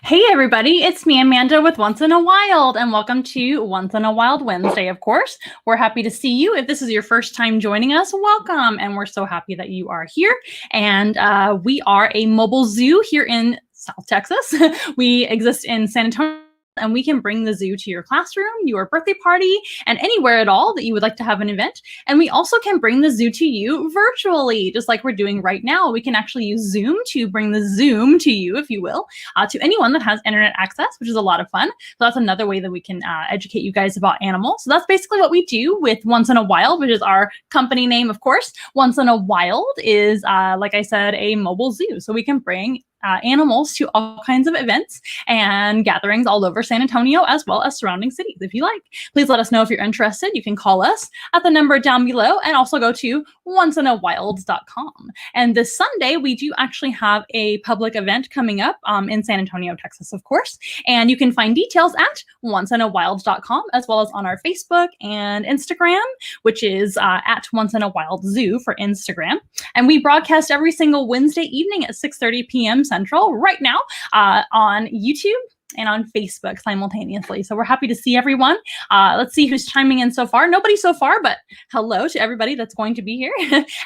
Hey everybody, it's me Amanda with Once in a Wild, and welcome to Once in a Wild Wednesday, of course. We're happy to see you. If this is your first time joining us, welcome, and we're so happy that you are here. And we are a mobile zoo here in South Texas. We exist in San Antonio, and we can bring the zoo to your classroom, your birthday party, and anywhere at all that you would like to have an event. And we also can bring the zoo to you virtually, just like we're doing right now. We can actually use Zoom to bring the Zoom to you, if you will, to anyone that has internet access, which is a lot of fun. So that's another way that we can educate you guys about animals. So that's basically what we do with Once in a Wild, which is our company name, of course. Once in a Wild is, like I said, a mobile zoo. So we can bring animals to all kinds of events and gatherings all over San Antonio, as well as surrounding cities. If you like, please let us know if you're interested. You can call us at the number down below, and also go to onceinaWilds.com. And this Sunday, we do actually have a public event coming up in San Antonio, Texas, of course. And you can find details at onceinaWilds.com, as well as on our Facebook and Instagram, which is at Once in a Wild Zoo for Instagram. And we broadcast every single Wednesday evening at 6:30 p.m. Central right now on YouTube and on Facebook simultaneously. So we're happy to see everyone. Let's see who's chiming in so far. Nobody so far, but hello to everybody that's going to be here.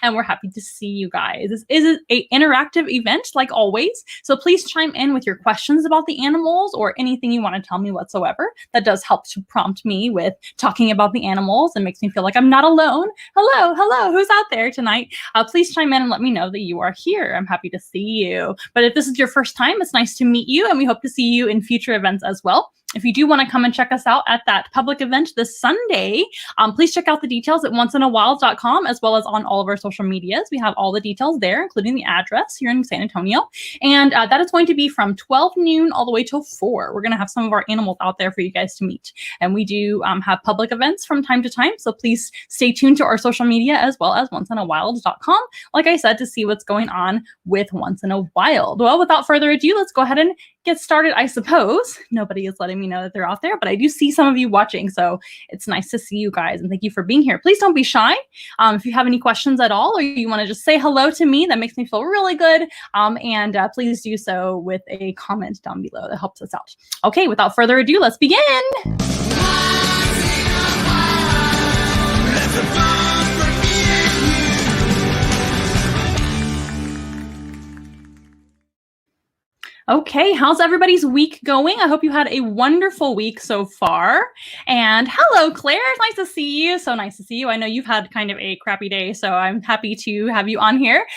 And we're happy to see you guys. This is an interactive event, like always. So please chime in with your questions about the animals or anything you want to tell me whatsoever. That does help to prompt me with talking about the animals and makes me feel like I'm not alone. Hello, who's out there tonight? Please chime in and let me know that you are here. I'm happy to see you. But if this is your first time, it's nice to meet you, and we hope to see you in future events as well. If you do want to come and check us out at that public event this Sunday, please check out the details at onceinaWild.com, as well as on all of our social medias. We have all the details there, including the address here in San Antonio. And that is going to be from 12 noon all the way till 4. We're going to have some of our animals out there for you guys to meet. And we do have public events from time to time. So please stay tuned to our social media, as well as onceinaWild.com, like I said, to see what's going on with Once in a Wild. Well, without further ado, let's go ahead and get started, I suppose. Nobody is letting me know that they're out there, but I do see some of you watching, so it's nice to see you guys, and thank you for being here. Please don't be shy. If you have any questions at all, or you want to just say hello to me, that makes me feel really good, and please do so with a comment down below. That helps us out. Okay, without further ado, let's begin. Okay, how's everybody's week going? I hope you had a wonderful week so far. And hello, Claire. It's nice to see you. So nice to see you. I know you've had kind of a crappy day, so I'm happy to have you on here.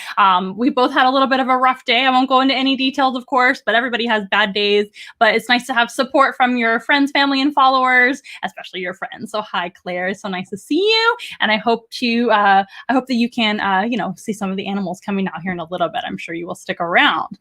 We both had a little bit of a rough day. I won't go into any details, of course, but everybody has bad days. But it's nice to have support from your friends, family, and followers, especially your friends. So hi, Claire. It's so nice to see you. And I hope that you can, see some of the animals coming out here in a little bit. I'm sure you will stick around.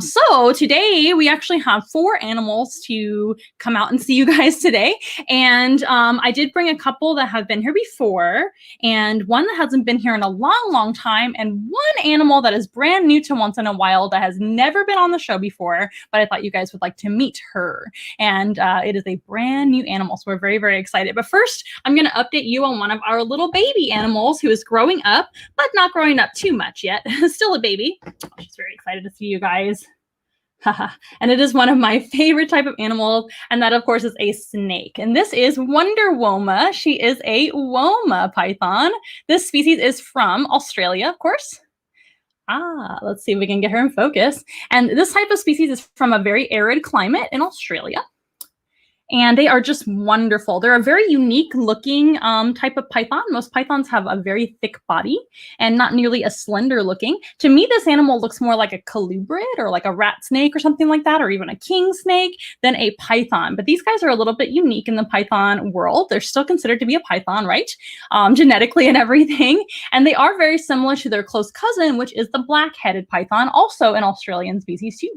So today we actually have 4 animals to come out and see you guys today. And I did bring a couple that have been here before, and one that hasn't been here in a long time, and one animal that is brand new to Once in a Wild that has never been on the show before, but I thought you guys would like to meet her. And it is a brand new animal, so we're very, very excited. But first, I'm going to update you on one of our little baby animals who is growing up, but not growing up too much yet. Still a baby. Oh, she's very excited to see you guys. And it is one of my favorite type of animals, and that, of course, is a snake. And this is Wonder Woma. She is a Woma python. This species is from Australia, of course. Let's see if we can get her in focus. And this type of species is from a very arid climate in Australia. And they are just wonderful. They're a very unique looking type of python. Most pythons have a very thick body and not nearly as slender looking. To me, this animal looks more like a colubrid or like a rat snake or something like that, or even a king snake, than a python. But these guys are a little bit unique in the python world. They're still considered to be a python, right? Genetically and everything. And they are very similar to their close cousin, which is the black-headed python, also an Australian species too.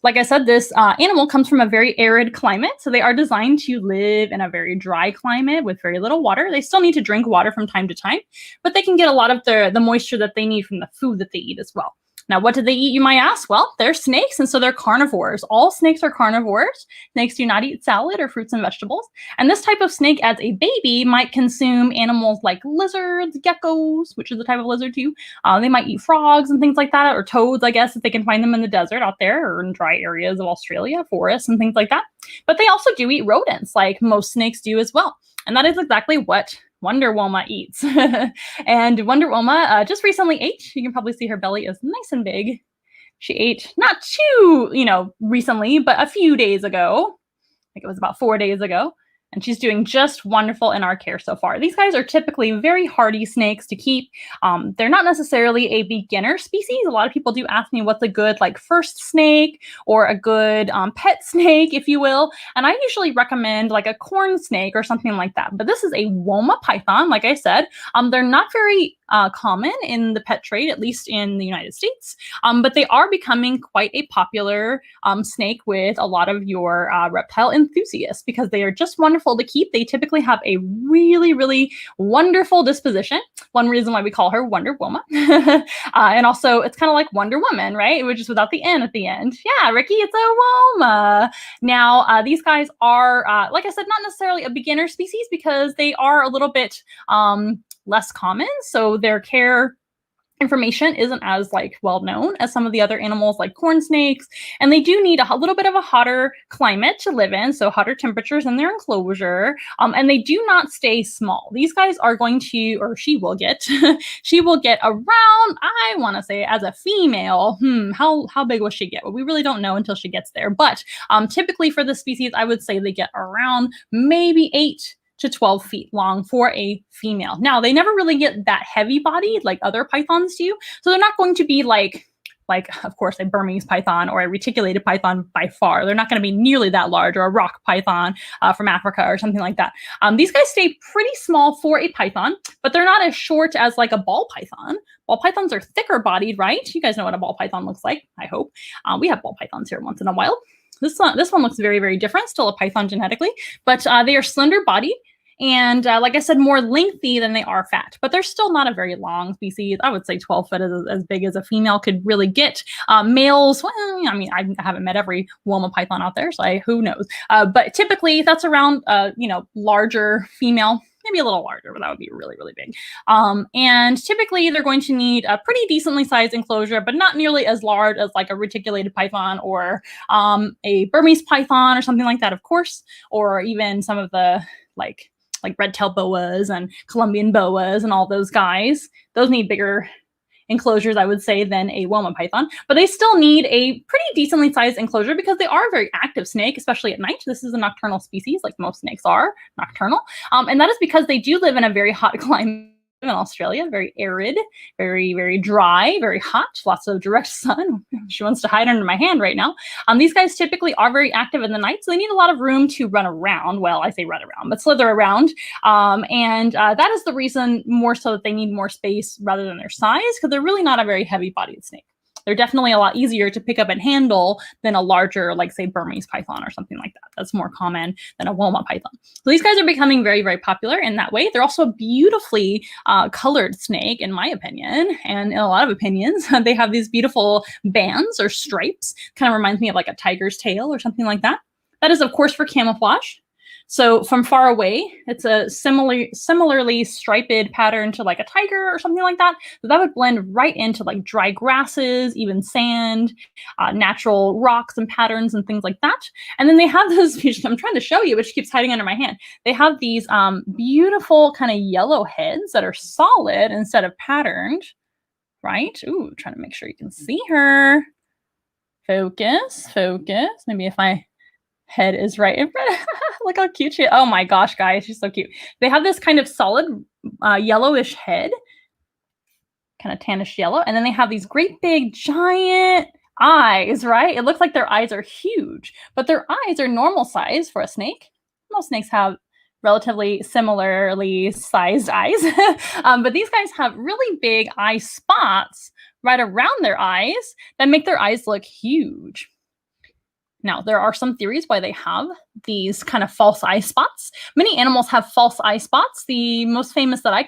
Like I said, this animal comes from a very arid climate, so they are designed to live in a very dry climate with very little water. They still need to drink water from time to time, but they can get a lot of the moisture that they need from the food that they eat as well. Now, what do they eat, you might ask? Well, they're snakes, and so they're carnivores. All snakes are carnivores. Snakes do not eat salad or fruits and vegetables. And this type of snake, as a baby, might consume animals like lizards, geckos, which is a type of lizard too. They might eat frogs and things like that, or toads, I guess, if they can find them in the desert out there or in dry areas of Australia, forests and things like that. But they also do eat rodents, like most snakes do as well. And that is exactly what Wonder Woma eats. And Wonder Woma just recently ate. You can probably see her belly is nice and big. She ate not too, recently, but a few days ago. I think it was about 4 days ago. And she's doing just wonderful in our care so far. These guys are typically very hardy snakes to keep. They're not necessarily a beginner species. A lot of people do ask me what's a good first snake or a good pet snake, if you will. And I usually recommend like a corn snake or something like that. But this is a Woma python, like I said. They're not very common in the pet trade, at least in the United States. But they are becoming quite a popular snake with a lot of your reptile enthusiasts because they are just wonderful to keep. They typically have a really, really wonderful disposition. One reason why we call her Wonder Woma. And also, it's kind of like Wonder Woman, right? Which is without the N at the end. Yeah, Ricky, it's a Woma. Now, these guys are, like I said, not necessarily a beginner species because they are a little bit less common. So their care information isn't as well known as some of the other animals like corn snakes, and they do need a little bit of a hotter climate to live in, so hotter temperatures in their enclosure, and they do not stay small. These guys are going to, or she will get she will get around, I want to say, as a female, how big will she get? Well, we really don't know until she gets there, but typically for the species, I would say they get around maybe 8 to 12 feet long for a female. Now, they never really get that heavy bodied like other pythons do. So they're not going to be like, of course, a Burmese python or a reticulated python by far. They're not going to be nearly that large, or a rock python from Africa or something like that. These guys stay pretty small for a python, but they're not as short as like a ball python. Ball pythons are thicker bodied, right? You guys know what a ball python looks like, I hope. We have ball pythons here once in a while. This one looks very, very different, still a python genetically, but they are slender bodied. And like I said, more lengthy than they are fat, but they're still not a very long species. I would say 12 foot is as big as a female could really get. Males, well, I mean, I haven't met every Woma python out there, so who knows? But typically that's around, larger female, maybe a little larger, but that would be really, really big. And typically they're going to need a pretty decently sized enclosure, but not nearly as large as like a reticulated python or a Burmese python or something like that, of course, or even some of the like red-tailed boas and Colombian boas and all those guys. Those need bigger enclosures, I would say, than a Woma python, but they still need a pretty decently sized enclosure because they are a very active snake, especially at night. This is a nocturnal species, like most snakes are nocturnal. And that is because they do live in a very hot climate in Australia, very arid, very, very dry, very hot, lots of direct sun. She wants to hide under my hand right now. These guys typically are very active in the night, so they need a lot of room to run around. Well, I say run around, but slither around. And that is the reason more so that they need more space rather than their size, because they're really not a very heavy-bodied snake. They're definitely a lot easier to pick up and handle than a larger, like, say, Burmese python or something like that. That's more common than a Woma python. So these guys are becoming very, very popular in that way. They're also a beautifully colored snake, in my opinion, and in a lot of opinions. They have these beautiful bands or stripes. Kind of reminds me of like a tiger's tail or something like that. That is, of course, for camouflage. So from far away, it's a similarly striped pattern to like a tiger or something like that. So that would blend right into like dry grasses, even sand, natural rocks and patterns and things like that. And then they have this, I'm trying to show you, which keeps hiding under my hand. They have these beautiful kind of yellow heads that are solid instead of patterned, right? Ooh, trying to make sure you can see her. Focus. Maybe if my head is right in front. Look how cute she is. Oh my gosh, guys, she's so cute. They have this kind of solid yellowish head, kind of tannish yellow, and then they have these great big giant eyes, right? It looks like their eyes are huge, but their eyes are normal size for a snake. Most snakes have relatively similarly sized eyes, but these guys have really big eye spots right around their eyes that make their eyes look huge. Now, there are some theories why they have these kind of false eye spots. Many animals have false eye spots. The most famous that I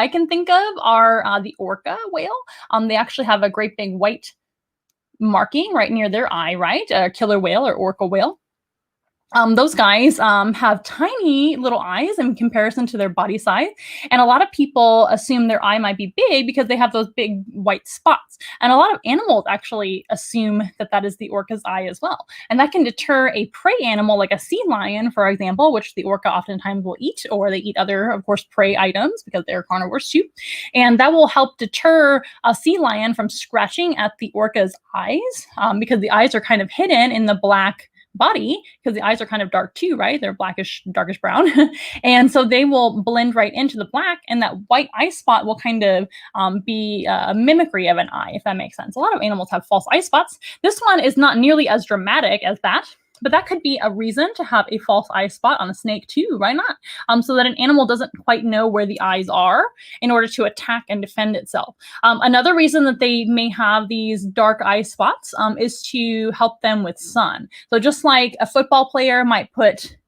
can think of are the orca whale. They actually have a great big white marking right near their eye, right? A killer whale or orca whale. Those guys have tiny little eyes in comparison to their body size. And a lot of people assume their eye might be big because they have those big white spots. And a lot of animals actually assume that that is the orca's eye as well. And that can deter a prey animal like a sea lion, for example, which the orca oftentimes will eat, or they eat other, of course, prey items because they're carnivores too. And that will help deter a sea lion from scratching at the orca's eyes because the eyes are kind of hidden in the black body because the eyes are kind of dark too, right? They're blackish, darkish brown. And so they will blend right into the black, and that white eye spot will kind of be a mimicry of an eye, if that makes sense. A lot of animals have false eye spots. This one is not nearly as dramatic as that, but that could be a reason to have a false eye spot on a snake too. Why not? So that an animal doesn't quite know where the eyes are in order to attack and defend itself. Another reason that they may have these dark eye spots is to help them with sun. So just like a football player might put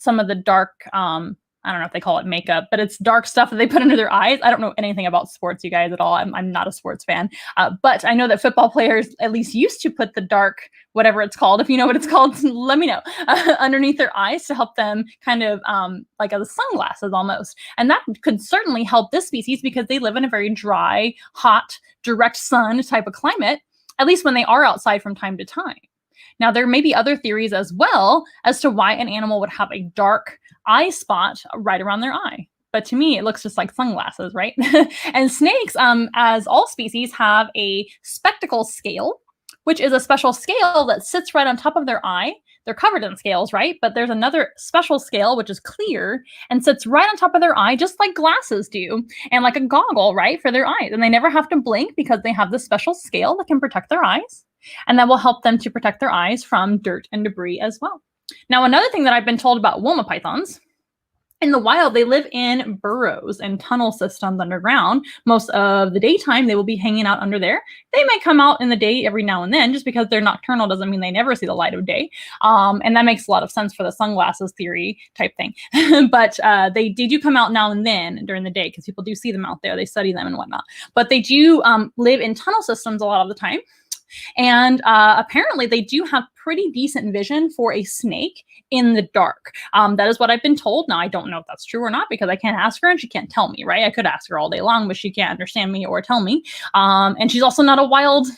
some of the dark, I don't know if they call it makeup, but it's dark stuff that they put under their eyes. I don't know anything about sports, you guys, at all. I'm not a sports fan. But I know that football players at least used to put the dark, whatever it's called, if you know what it's called, let me know, underneath their eyes to help them kind of like as sunglasses almost. And that could certainly help this species because they live in a very dry, hot, direct sun type of climate, at least when they are outside from time to time. Now, there may be other theories as well as to why an animal would have a dark eye spot right around their eye. But to me, it looks just like sunglasses, right? And snakes, as all species, have a spectacle scale, which is a special scale that sits right on top of their eye. They're covered in scales, right? But there's another special scale, which is clear and sits right on top of their eye, just like glasses do, and like a goggle, right, for their eyes. And they never have to blink because they have this special scale that can protect their eyes. And that will help them to protect their eyes from dirt and debris as well. Now, another thing that I've been told about Woma pythons, in the wild, they live in burrows and tunnel systems underground. Most of the daytime, they will be hanging out under there. They may come out in the day every now and then. Just because they're nocturnal doesn't mean they never see the light of day. And that makes a lot of sense for the sunglasses theory type thing. But they do come out now and then during the day because people do see them out there. They study them and whatnot. But they do live in tunnel systems a lot of the time. And apparently they do have pretty decent vision for a snake in the dark. That is what I've been told. Now, I don't know if that's true or not because I can't ask her and she can't tell me, right? I could ask her all day long, but she can't understand me or tell me. And she's also not a wild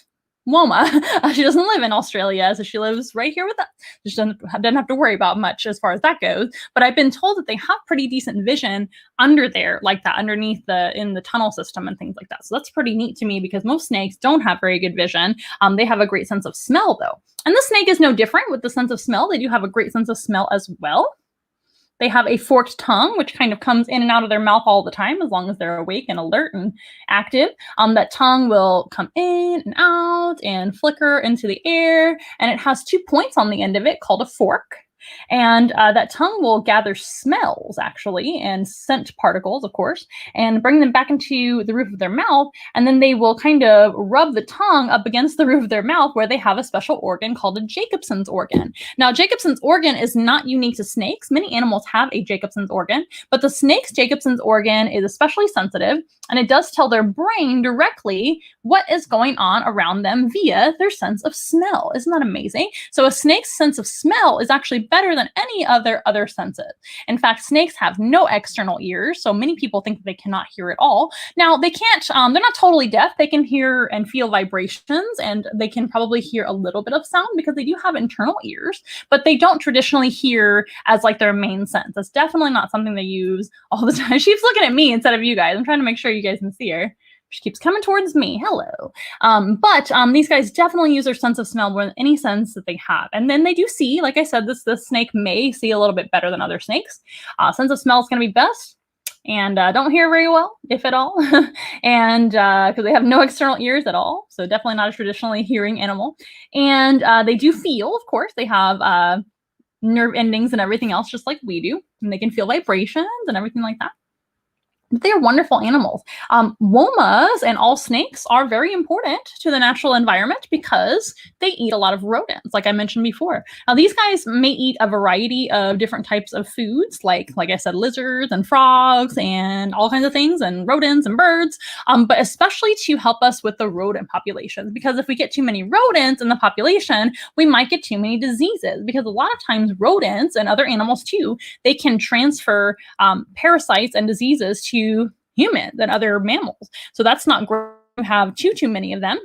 Woma. She doesn't live in Australia, so she lives right here with us. She doesn't have to worry about much as far as that goes. But I've been told that they have pretty decent vision under there, like that, underneath in the tunnel system and things like that. So that's pretty neat to me because most snakes don't have very good vision. They have a great sense of smell, though. And the snake is no different with the sense of smell. They do have a great sense of smell as well. They have a forked tongue, which kind of comes in and out of their mouth all the time, as long as they're awake and alert and active. That tongue will come in and out and flicker into the air. And it has 2 points on the end of it called a fork. And that tongue will gather smells, actually, and scent particles, of course, and bring them back into the roof of their mouth. And then they will kind of rub the tongue up against the roof of their mouth where they have a special organ called a Jacobson's organ. Now, Jacobson's organ is not unique to snakes. Many animals have a Jacobson's organ, but the snake's Jacobson's organ is especially sensitive, and it does tell their brain directly what is going on around them via their sense of smell. Isn't that amazing? So a snake's sense of smell is actually better than any of their other senses. In fact, snakes have no external ears, so many people think that they cannot hear at all. Now, they can't, they're not totally deaf. They can hear and feel vibrations, and they can probably hear a little bit of sound because they do have internal ears, but they don't traditionally hear as like their main sense. That's definitely not something they use all the time. She's looking at me instead of you guys. I'm trying to make sure you guys can see her. She keeps coming towards me. Hello. But these guys definitely use their sense of smell more than any sense that they have. And then they do see, like I said, this snake may see a little bit better than other snakes. Sense of smell is going to be best. And don't hear very well, if at all. And because they have no external ears at all. So definitely not a traditionally hearing animal. And they do feel, of course. They have nerve endings and everything else just like we do. And they can feel vibrations and everything like that. They're wonderful animals. Womas and all snakes are very important to the natural environment because they eat a lot of rodents, like I mentioned before. Now, these guys may eat a variety of different types of foods, like I said, lizards and frogs and all kinds of things, and rodents and birds, but especially to help us with the rodent populations. Because if we get too many rodents in the population, we might get too many diseases. Because a lot of times, rodents and other animals too, they can transfer parasites and diseases to humans and other mammals. So that's not great to have too many of them.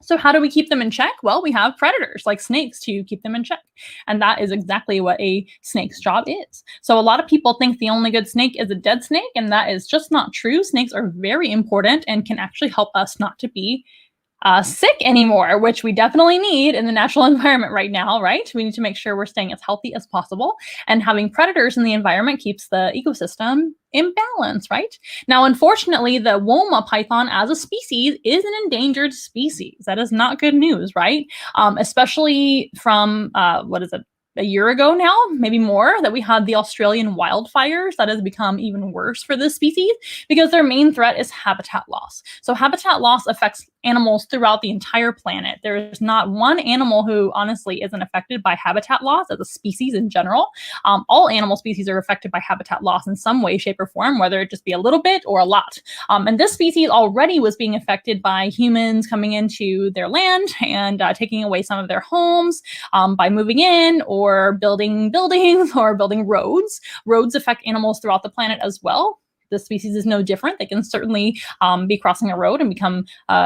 So how do we keep them in check? Well, we have predators like snakes to keep them in check. And that is exactly what a snake's job is. So a lot of people think the only good snake is a dead snake, and that is just not true. Snakes are very important and can actually help us not to be sick anymore, which we definitely need in the natural environment right now, right? We need to make sure we're staying as healthy as possible, and having predators in the environment keeps the ecosystem in balance, right? Now, unfortunately, the Woma python as a species is an endangered species. That is not good news, right? Especially from, a year ago now, maybe more, that we had the Australian wildfires. That has become even worse for this species because their main threat is habitat loss. So habitat loss affects animals throughout the entire planet. There's not one animal who honestly isn't affected by habitat loss as a species in general. All animal species are affected by habitat loss in some way, shape, or form, whether it just be a little bit or a lot. And this species already was being affected by humans coming into their land and taking away some of their homes by moving in or building buildings or building roads. Roads affect animals throughout the planet as well. This species is no different. They can certainly be crossing a road and become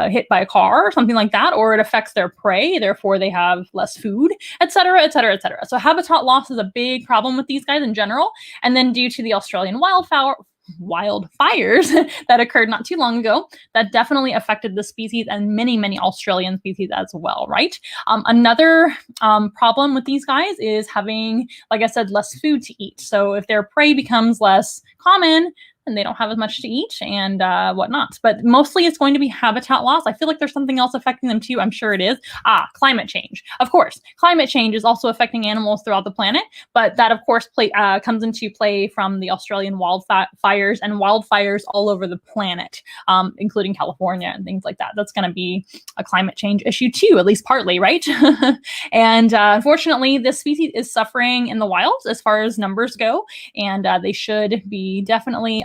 hit by a car or something like that, or it affects their prey, therefore they have less food, etc., etc., etc. So habitat loss is a big problem with these guys in general. And then due to the Australian wildfires that occurred not too long ago, that definitely affected the species and many Australian species as well, right? Another problem with these guys is having, like I said, less food to eat. So if their prey becomes less common, and they don't have as much to eat and whatnot. But mostly it's going to be habitat loss. I feel like there's something else affecting them too. I'm sure it is. Climate change. Of course, climate change is also affecting animals throughout the planet, but that of course comes into play from the Australian wildfires and wildfires all over the planet, including California and things like that. That's going to be a climate change issue too, at least partly, right? And unfortunately, this species is suffering in the wild as far as numbers go, and they should be definitely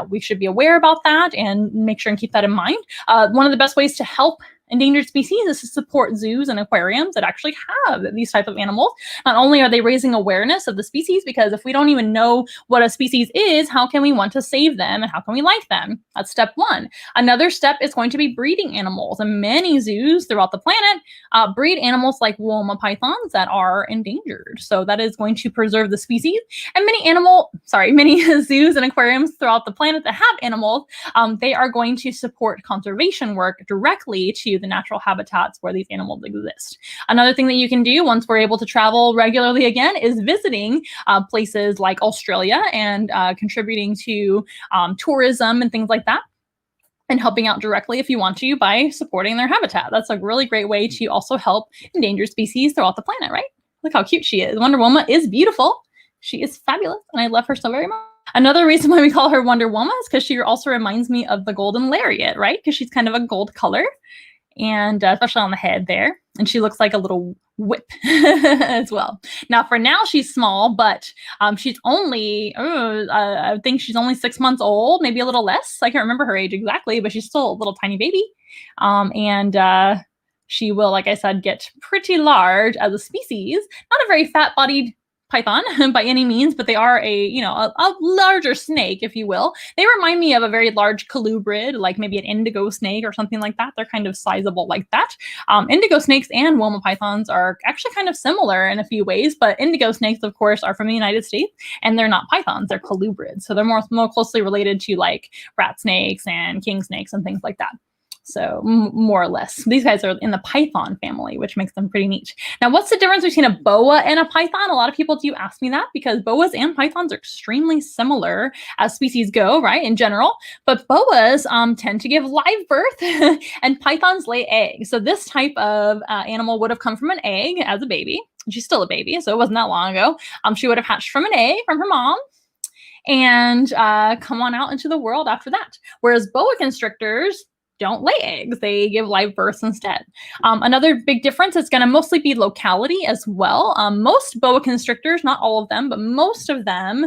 we should be aware about that and make sure and keep that in mind. One of the best ways to help endangered species is to support zoos and aquariums that actually have these type of animals. Not only are they raising awareness of the species, because if we don't even know what a species is, how can we want to save them and how can we like them? That's step one. Another step is going to be breeding animals, and many zoos throughout the planet breed animals like Woma pythons that are endangered. So that is going to preserve the species. And many zoos and aquariums throughout the planet that have animals, they are going to support conservation work directly to the natural habitats where these animals exist. Another thing that you can do once we're able to travel regularly again is visiting places like Australia and contributing to tourism and things like that, and helping out directly if you want to by supporting their habitat. That's a really great way to also help endangered species throughout the planet, right? Look how cute she is. Wonder Woma is beautiful. She is fabulous, and I love her so very much. Another reason why we call her Wonder Woma is because she also reminds me of the golden lariat, right? Because she's kind of a gold color, and especially on the head there. And she looks like a little whip as well. Now, for now, she's small, but she's only, I think she's only 6 months old, maybe a little less. I can't remember her age exactly, but she's still a little tiny baby. And she will, like I said, get pretty large as a species. Not a very fat-bodied python by any means, but they are a larger snake, if you will. They remind me of a very large colubrid, like maybe an indigo snake or something like that. They're kind of sizable like that. Indigo snakes and Woma pythons are actually kind of similar in a few ways, but indigo snakes, of course, are from the United States, and they're not pythons, they're colubrids. So they're more closely related to like rat snakes and king snakes and things like that. So more or less, these guys are in the python family, which makes them pretty neat. Now, what's the difference between a boa and a python? A lot of people do ask me that, because boas and pythons are extremely similar as species go, right, in general. But boas tend to give live birth and pythons lay eggs. So this type of animal would have come from an egg as a baby. She's still a baby, so it wasn't that long ago. She would have hatched from an egg from her mom. and come on out into the world after that. Whereas boa constrictors don't lay eggs. They give live births instead. Another big difference is going to mostly be locality as well. Most boa constrictors, not all of them, but most of them,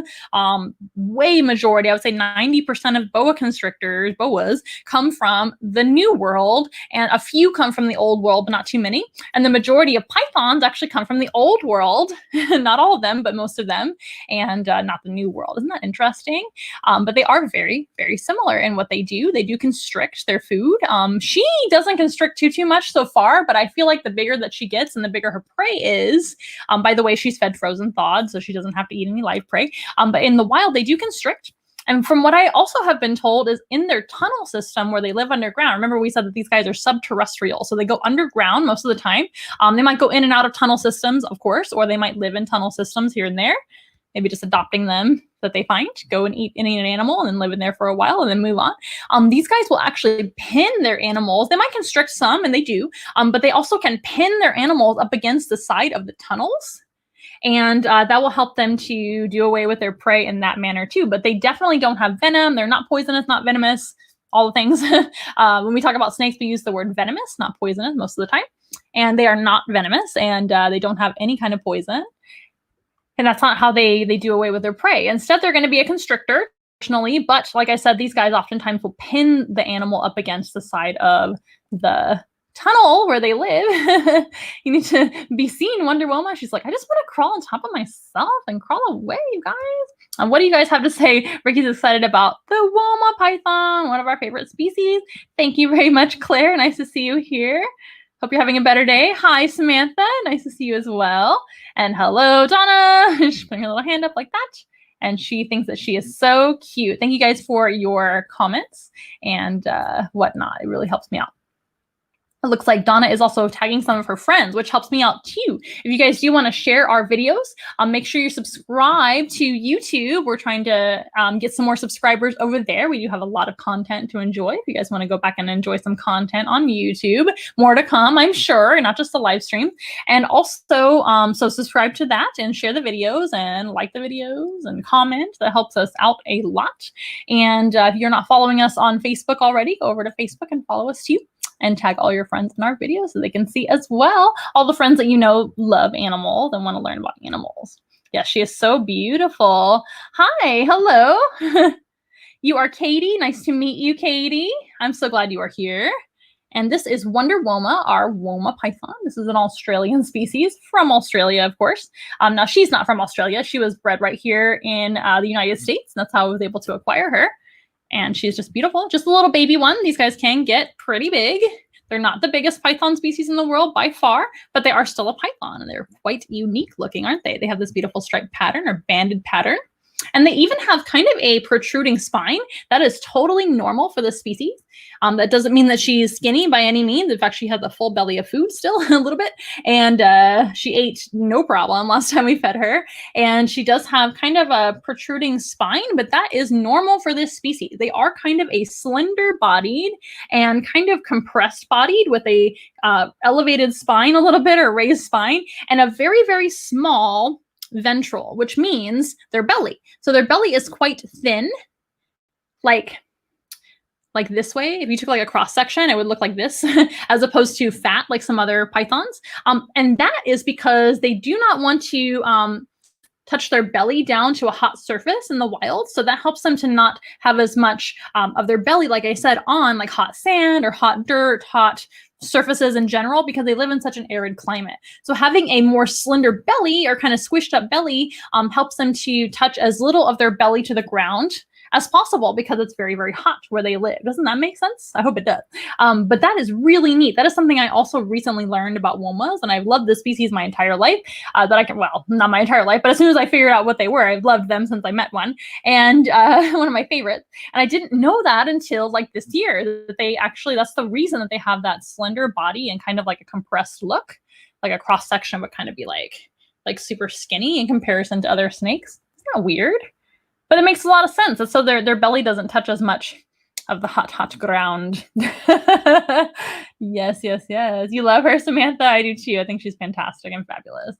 way majority, I would say 90% of boa constrictors, boas, come from the New World, and a few come from the Old World, but not too many. And the majority of pythons actually come from the Old World, not all of them, but most of them, and not the New World. Isn't that interesting? But they are very, very similar in what they do. They do constrict their food. She doesn't constrict too much so far, but I feel like the bigger that she gets and the bigger her prey is. By the way, she's fed frozen thawed, so she doesn't have to eat any live prey. But in the wild, they do constrict. And from what I also have been told is in their tunnel system where they live underground. Remember, we said that these guys are subterrestrial, so they go underground most of the time. They might go in and out of tunnel systems, of course, or they might live in tunnel systems here and there. Maybe just adopting them that they find, go and eat any animal and then live in there for a while and then move on. These guys will actually pin their animals. They might constrict some, and they do, but they also can pin their animals up against the side of the tunnels. And that will help them to do away with their prey in that manner too. But they definitely don't have venom. They're not poisonous, not venomous, all the things. When we talk about snakes, we use the word venomous, not poisonous most of the time. And they are not venomous, and they don't have any kind of poison. And that's not how they do away with their prey. Instead, they're going to be a constrictor, traditionally. But like I said, these guys oftentimes will pin the animal up against the side of the tunnel where they live. You need to be seen, Wonder Woma. She's like, I just want to crawl on top of myself and crawl away, you guys. And what do you guys have to say? Ricky's excited about the Woma python, one of our favorite species. Thank you very much, Claire. Nice to see you here. Hope you're having a better day. Hi, Samantha. Nice to see you as well. And hello, Donna. She's putting her little hand up like that. And she thinks that she is so cute. Thank you guys for your comments and whatnot. It really helps me out. It looks like Donna is also tagging some of her friends, which helps me out too. If you guys do want to share our videos, make sure you subscribe to YouTube. We're trying to get some more subscribers over there. We do have a lot of content to enjoy. If you guys want to go back and enjoy some content on YouTube, more to come, I'm sure, not just the live stream. And also, so subscribe to that and share the videos and like the videos and comment. That helps us out a lot. And if you're not following us on Facebook already, go over to Facebook and follow us too. And tag all your friends in our videos so they can see as well. All the friends that you know love animals and want to learn about animals. Yeah, she is so beautiful. Hi, hello. You are Katie. Nice to meet you, Katie. I'm so glad you are here. And this is Wonder Woma, our Woma python. This is an Australian species from Australia, of course. Now, she's not from Australia. She was bred right here in the United States. That's how I was able to acquire her. And she's just beautiful. Just a little baby one. These guys can get pretty big. They're not the biggest python species in the world by far, but they are still a python. And they're quite unique looking, aren't they? They have this beautiful striped pattern or banded pattern. And they even have kind of a protruding spine. That is totally normal for this species. That doesn't mean that she's skinny by any means. In fact, she has a full belly of food still, a little bit. And she ate no problem last time we fed her. And she does have kind of a protruding spine, but that is normal for this species. They are kind of a slender bodied and kind of compressed bodied with a elevated spine a little bit, or raised spine, and a very, very small ventral, which means their belly. So their belly is quite thin, like this way. If you took like a cross section, it would look like this, as opposed to fat like some other pythons. And that is because they do not want to touch their belly down to a hot surface in the wild. So that helps them to not have as much of their belly, like I said, on like hot sand or hot dirt, hot surfaces in general, because they live in such an arid climate. So having a more slender belly or kind of squished up belly helps them to touch as little of their belly to the ground as possible, because it's very, very hot where they live. Doesn't that make sense? I hope it does. But that is really neat. That is something I also recently learned about womas, and I've loved this species my entire life. Well, not my entire life, but as soon as I figured out what they were, I've loved them since I met one, and one of my favorites. And I didn't know that until like this year, that they actually, that's the reason that they have that slender body and kind of like a compressed look, like a cross section would kind of be like super skinny in comparison to other snakes. It's not weird. But it makes a lot of sense. And so their belly doesn't touch as much of the hot ground. Yes. You love her, Samantha. I do too. I think she's fantastic and fabulous.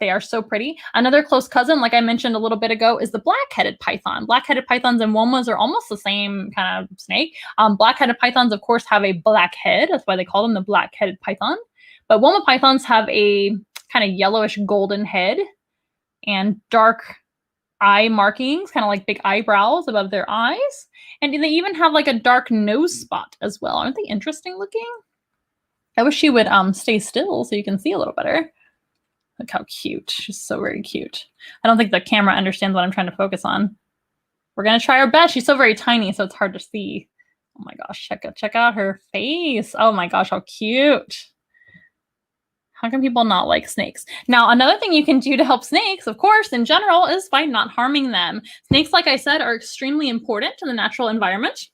They are so pretty. Another close cousin, like I mentioned a little bit ago, is the black-headed python. Black-headed pythons and womas are almost the same kind of snake. Black-headed pythons, of course, have a black head. That's why they call them the black-headed python. But Woma pythons have a kind of yellowish golden head and dark eye markings, kind of like big eyebrows above their eyes. And they even have like a dark nose spot as well. Aren't they interesting looking? I wish she would stay still so you can see a little better. Look how cute. She's so very cute. I don't think the camera understands what I'm trying to focus on. We're going to try our best. She's so very tiny, so it's hard to see. Oh my gosh, check out her face. Oh my gosh, how cute. How can people not like snakes? Now, another thing you can do to help snakes, of course, in general, is by not harming them. Snakes, like I said, are extremely important to the natural environment.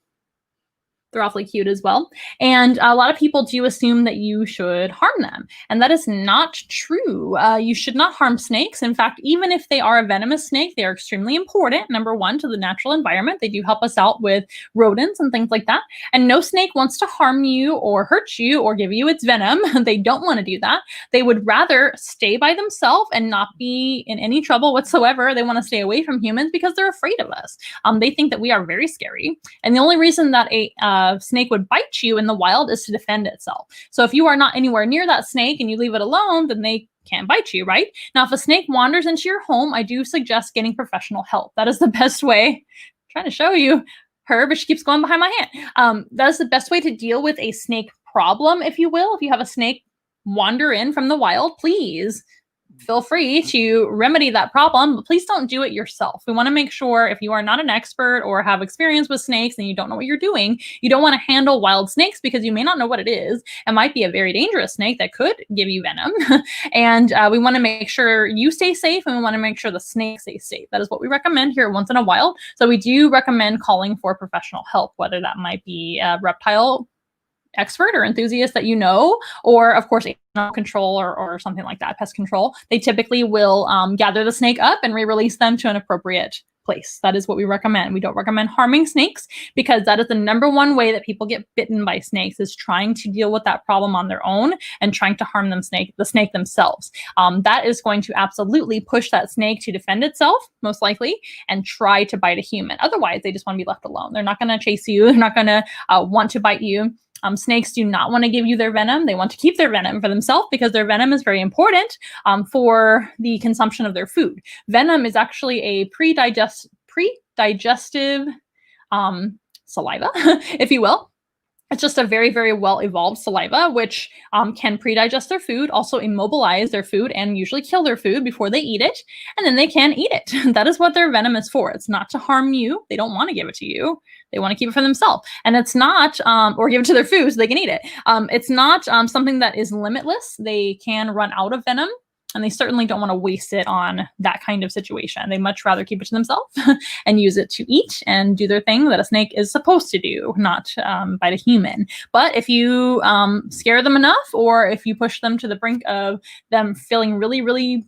They're awfully cute as well. And a lot of people do assume that you should harm them. And that is not true. You should not harm snakes. In fact, even if they are a venomous snake, they are extremely important, number one, to the natural environment. They do help us out with rodents and things like that. And no snake wants to harm you or hurt you or give you its venom. They don't want to do that. They would rather stay by themselves and not be in any trouble whatsoever. They want to stay away from humans because they're afraid of us. They think that we are very scary. And the only reason that a snake would bite you in the wild is to defend itself. So if you are not anywhere near that snake and you leave it alone, then they can't bite you, right? Now, if a snake wanders into your home, I do suggest getting professional help. That is the best way. I'm trying to show you her, but she keeps going behind my hand. That is the best way to deal with a snake problem, if you will. If you have a snake wander in from the wild, please feel free to remedy that problem, but please don't do it yourself. We want to make sure if you are not an expert or have experience with snakes and you don't know what you're doing, you don't want to handle wild snakes because you may not know what it is. It might be a very dangerous snake that could give you venom. And we want to make sure you stay safe and we want to make sure the snake stays safe. That is what we recommend here at Once in a While. So we do recommend calling for professional help, whether that might be a reptile expert or enthusiast that you know, or of course animal control or something like that, pest control. They typically will gather the snake up and re-release them to an appropriate place. That is what we recommend. We don't recommend harming snakes because that is the number one way that people get bitten by snakes, is trying to deal with that problem on their own and trying to harm the snake themselves. That is going to absolutely push that snake to defend itself, most likely, and try to bite a human. Otherwise, they just want to be left alone. They're not going to chase you. They're not going to want to bite you. Snakes do not want to give you their venom. They want to keep their venom for themselves because their venom is very important for the consumption of their food. Venom is actually a pre-digestive saliva, if you will. It's just a very, very well-evolved saliva, which can pre-digest their food, also immobilize their food, and usually kill their food before they eat it, and then they can eat it. That is what their venom is for. It's not to harm you. They don't want to give it to you. They want to keep it for themselves. And it's not, or give it to their food so they can eat it. It's not something that is limitless. They can run out of venom, and they certainly don't want to waste it on that kind of situation. They much rather keep it to themselves and use it to eat and do their thing that a snake is supposed to do, not bite a human. But if you scare them enough, or if you push them to the brink of them feeling really, really,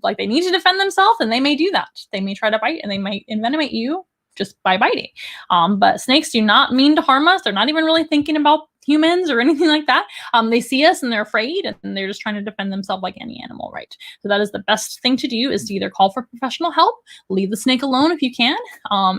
like they need to defend themselves, then they may do that. They may try to bite and they might envenomate you just by biting. But snakes do not mean to harm us. They're not even really thinking about humans or anything like that. They see us and they're afraid, and they're just trying to defend themselves like any animal, right? So that is the best thing to do, is to either call for professional help, leave the snake alone if you can,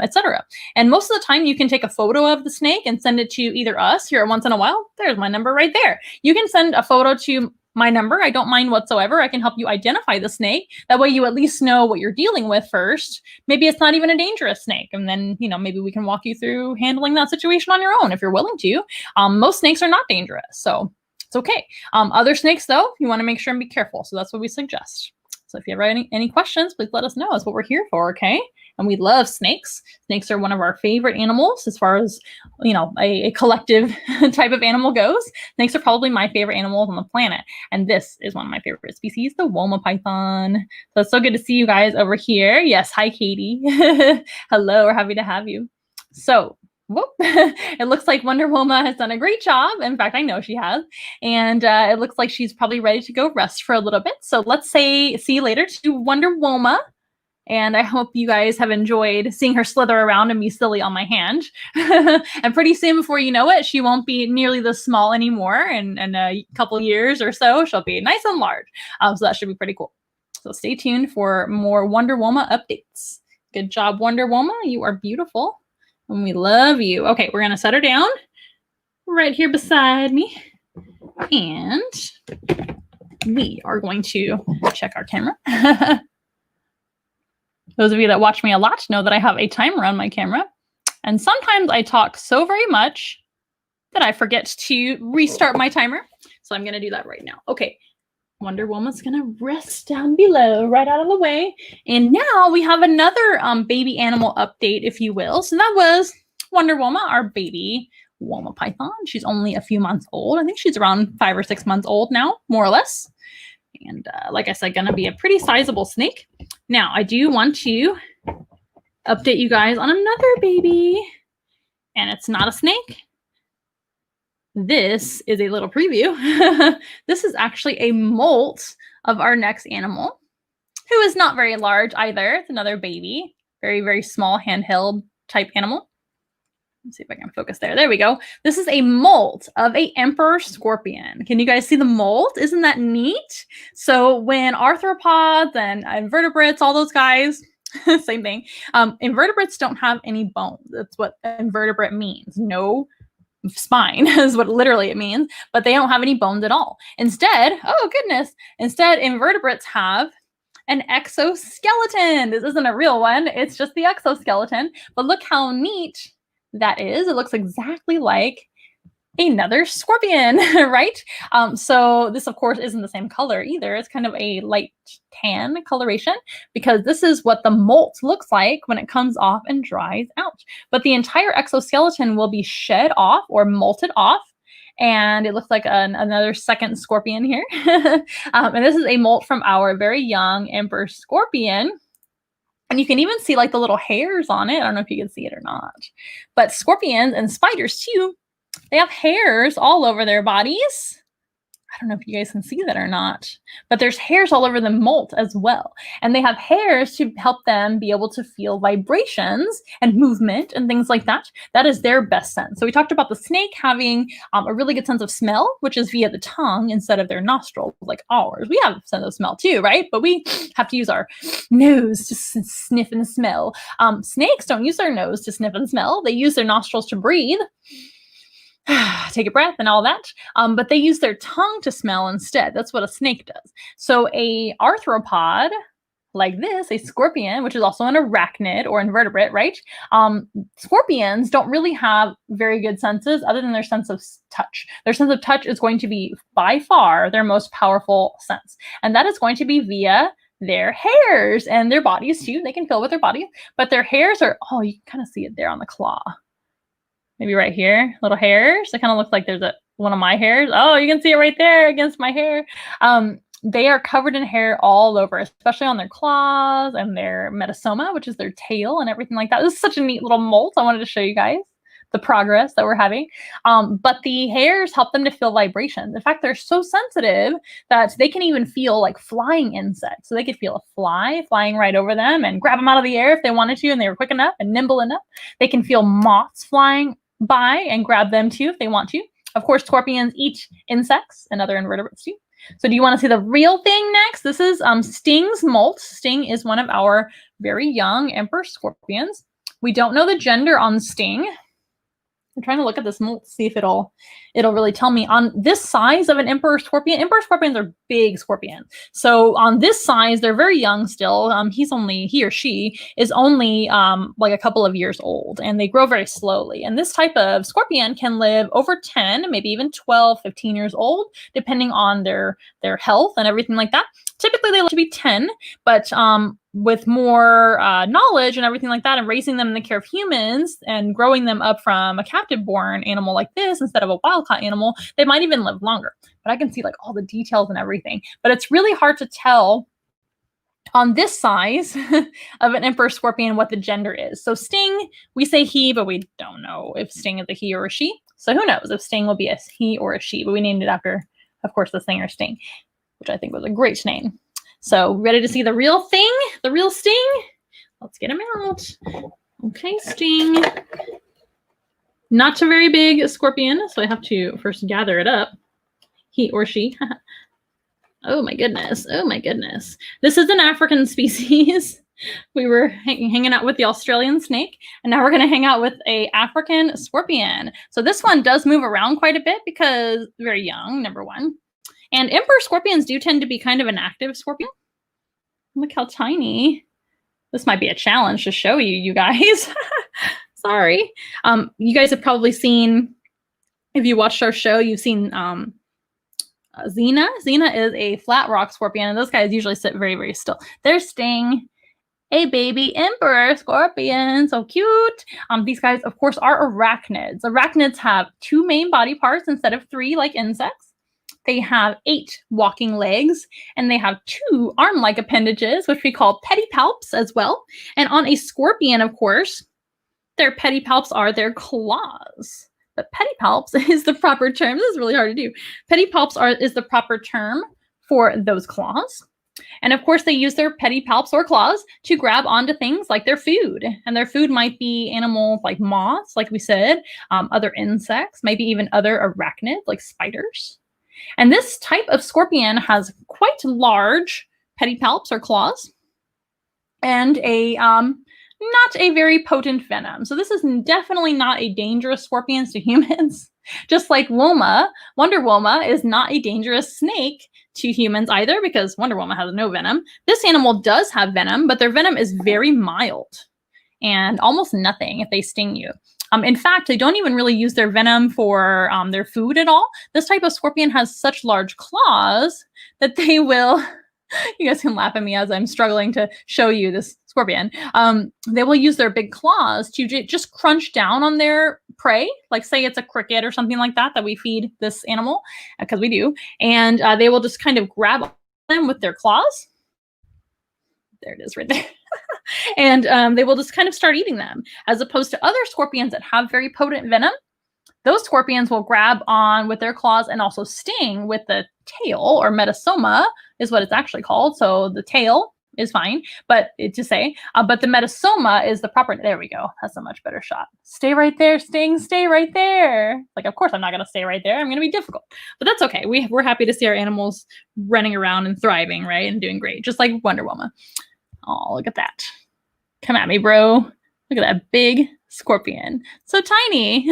etc. And most of the time you can take a photo of the snake and send it to either us here at Once in a While. There's my number right there. You can send a photo to my number. I don't mind whatsoever. I can help you identify the snake. That way you at least know what you're dealing with first. Maybe it's not even a dangerous snake. And then, maybe we can walk you through handling that situation on your own if you're willing to. Most snakes are not dangerous, so it's okay. Other snakes, though, you want to make sure and be careful. So that's what we suggest. So if you have any questions, please let us know. That's what we're here for, okay? And we love snakes. Snakes are one of our favorite animals as far as, a collective type of animal goes. Snakes are probably my favorite animals on the planet. And this is one of my favorite species, the Woma python. So it's so good to see you guys over here. Yes, hi, Katie. Hello, we're happy to have you. So, whoop. It looks like Wonder Woma has done a great job. In fact, I know she has. And it looks like she's probably ready to go rest for a little bit. So let's say see you later to Wonder Woma. And I hope you guys have enjoyed seeing her slither around and be silly on my hand. And pretty soon, before you know it, she won't be nearly this small anymore. In a couple years or so, she'll be nice and large. So that should be pretty cool. So stay tuned for more Wonder Woma updates. Good job, Wonder Woma. You are beautiful and we love you. Okay, we're going to set her down right here beside me. And we are going to check our camera. Those of you that watch me a lot know that I have a timer on my camera. And sometimes I talk so very much that I forget to restart my timer. So I'm going to do that right now. Okay. Wonder Woman's going to rest down below, right out of the way. And now we have another baby animal update, if you will. So that was Wonder Woma, our baby Woma python. She's only a few months old. I think she's around 5 or 6 months old now, more or less. And like I said, going to be a pretty sizable snake. Now, I do want to update you guys on another baby. And it's not a snake. This is a little preview. This is actually a molt of our next animal, who is not very large either. It's another baby, very, very small handheld type animal. Let's see if I can focus there. There we go. This is a molt of a emperor scorpion. Can you guys see the molt? Isn't that neat? So when arthropods and invertebrates, all those guys, same thing. Invertebrates don't have any bones. That's what invertebrate means. No spine is what literally it means, but they don't have any bones at all. Instead, oh goodness, instead invertebrates have an exoskeleton. This isn't a real one, it's just the exoskeleton, but look how neat that is. It looks exactly like another scorpion, right? So this, of course, isn't the same color either. It's kind of a light tan coloration because this is what the molt looks like when it comes off and dries out. But the entire exoskeleton will be shed off or molted off. And it looks like another second scorpion here. And this is a molt from our very young emperor scorpion. And you can even see like the little hairs on it. I don't know if you can see it or not. But scorpions and spiders too, they have hairs all over their bodies. I don't know if you guys can see that or not, but there's hairs all over the molt as well. And they have hairs to help them be able to feel vibrations and movement and things like that. That is their best sense. So we talked about the snake having a really good sense of smell, which is via the tongue instead of their nostrils like ours. We have a sense of smell too, right? But we have to use our nose to sniff and smell. Snakes don't use their nose to sniff and smell. They use their nostrils to breathe. Take a breath and all that. But they use their tongue to smell instead. That's what a snake does. So a arthropod like this, a scorpion, which is also an arachnid or invertebrate, right? Scorpions don't really have very good senses other than their sense of touch. Their sense of touch is going to be by far their most powerful sense. And that is going to be via their hairs and their bodies too. They can feel with their body, but their hairs are, oh, you can kind of see it there on the claw. Maybe right here, little hairs. It kind of looks like there's one of my hairs. Oh, you can see it right there against my hair. They are covered in hair all over, especially on their claws and their metasoma, which is their tail and everything like that. This is such a neat little molt. I wanted to show you guys the progress that we're having. But the hairs help them to feel vibrations. In fact, they're so sensitive that they can even feel like flying insects. So they could feel a fly flying right over them and grab them out of the air if they wanted to and they were quick enough and nimble enough. They can feel moths flying by and grab them too if they want to. Of course, scorpions eat insects and other invertebrates too. So do you want to see the real thing next? This is Sting's molt. Sting is one of our very young emperor scorpions. We don't know the gender on Sting. I'm trying to look at this molt to see if it'll really tell me. On this size of an emperor scorpions are big scorpions. So on this size, they're very young still. He or she is only like a couple of years old, and they grow very slowly. And this type of scorpion can live over 10, maybe even 12, 15 years old, depending on their health and everything like that. Typically, they live to be 10, but with more knowledge and everything like that, and raising them in the care of humans and growing them up from a captive-born animal like this instead of a wild-caught animal, they might even live longer. But I can see like all the details and everything. But it's really hard to tell on this size of an emperor scorpion what the gender is. So Sting, we say he, but we don't know if Sting is a he or a she. So who knows if Sting will be a he or a she, but we named it after, of course, the singer Sting, which I think was a great name. So ready to see the real thing, the real Sting? Let's get him out. Okay, Sting. Not a very big scorpion, so I have to first gather it up. He or she. Oh my goodness. Oh my goodness. This is an African species. We were hanging out with the Australian snake, and now we're going to hang out with a African scorpion. So this one does move around quite a bit because very young, number one. And emperor scorpions do tend to be kind of an active scorpion. Look how tiny. This might be a challenge to show you, you guys. Sorry. You guys have probably seen, if you watched our show, you've seen Xena. Xena is a flat rock scorpion, and those guys usually sit very, very still. Their sting, a baby emperor scorpion, so cute. These guys, of course, are arachnids. Arachnids have 2 main body parts instead of 3 like insects. They have 8 walking legs, and they have 2 arm-like appendages, which we call pedipalps as well. And on a scorpion, of course, their pedipalps are their claws. But pedipalps is the proper term. This is really hard to do. Pedipalps is the proper term for those claws. And of course, they use their pedipalps or claws to grab onto things like their food. And their food might be animals like moths, like we said, other insects, maybe even other arachnids like spiders. And this type of scorpion has quite large pedipalps or claws and a not a very potent venom. So this is definitely not a dangerous scorpion to humans. Just like Woma, Wonder Woma is not a dangerous snake to humans either because Wonder Woma has no venom. This animal does have venom, but their venom is very mild and almost nothing if they sting you. In fact, they don't even really use their venom for their food at all. This type of scorpion has such large claws that they will, you guys can laugh at me as I'm struggling to show you this scorpion. They will use their big claws to just crunch down on their prey, like say it's a cricket or something like that we feed this animal, because we do. And they will just kind of grab them with their claws. There it is right there. And they will just kind of start eating them, as opposed to other scorpions that have very potent venom. Those scorpions will grab on with their claws and also sting with the tail, or metasoma is what it's actually called. So the tail is fine, but the metasoma is the proper, there we go. That's a much better shot. Stay right there, sting, stay right there. Like, of course I'm not gonna stay right there. I'm gonna be difficult, but that's okay. We're happy to see our animals running around and thriving, right? And doing great, just like Wonder Woma. Oh, look at that. Come at me, bro. Look at that big scorpion. So tiny.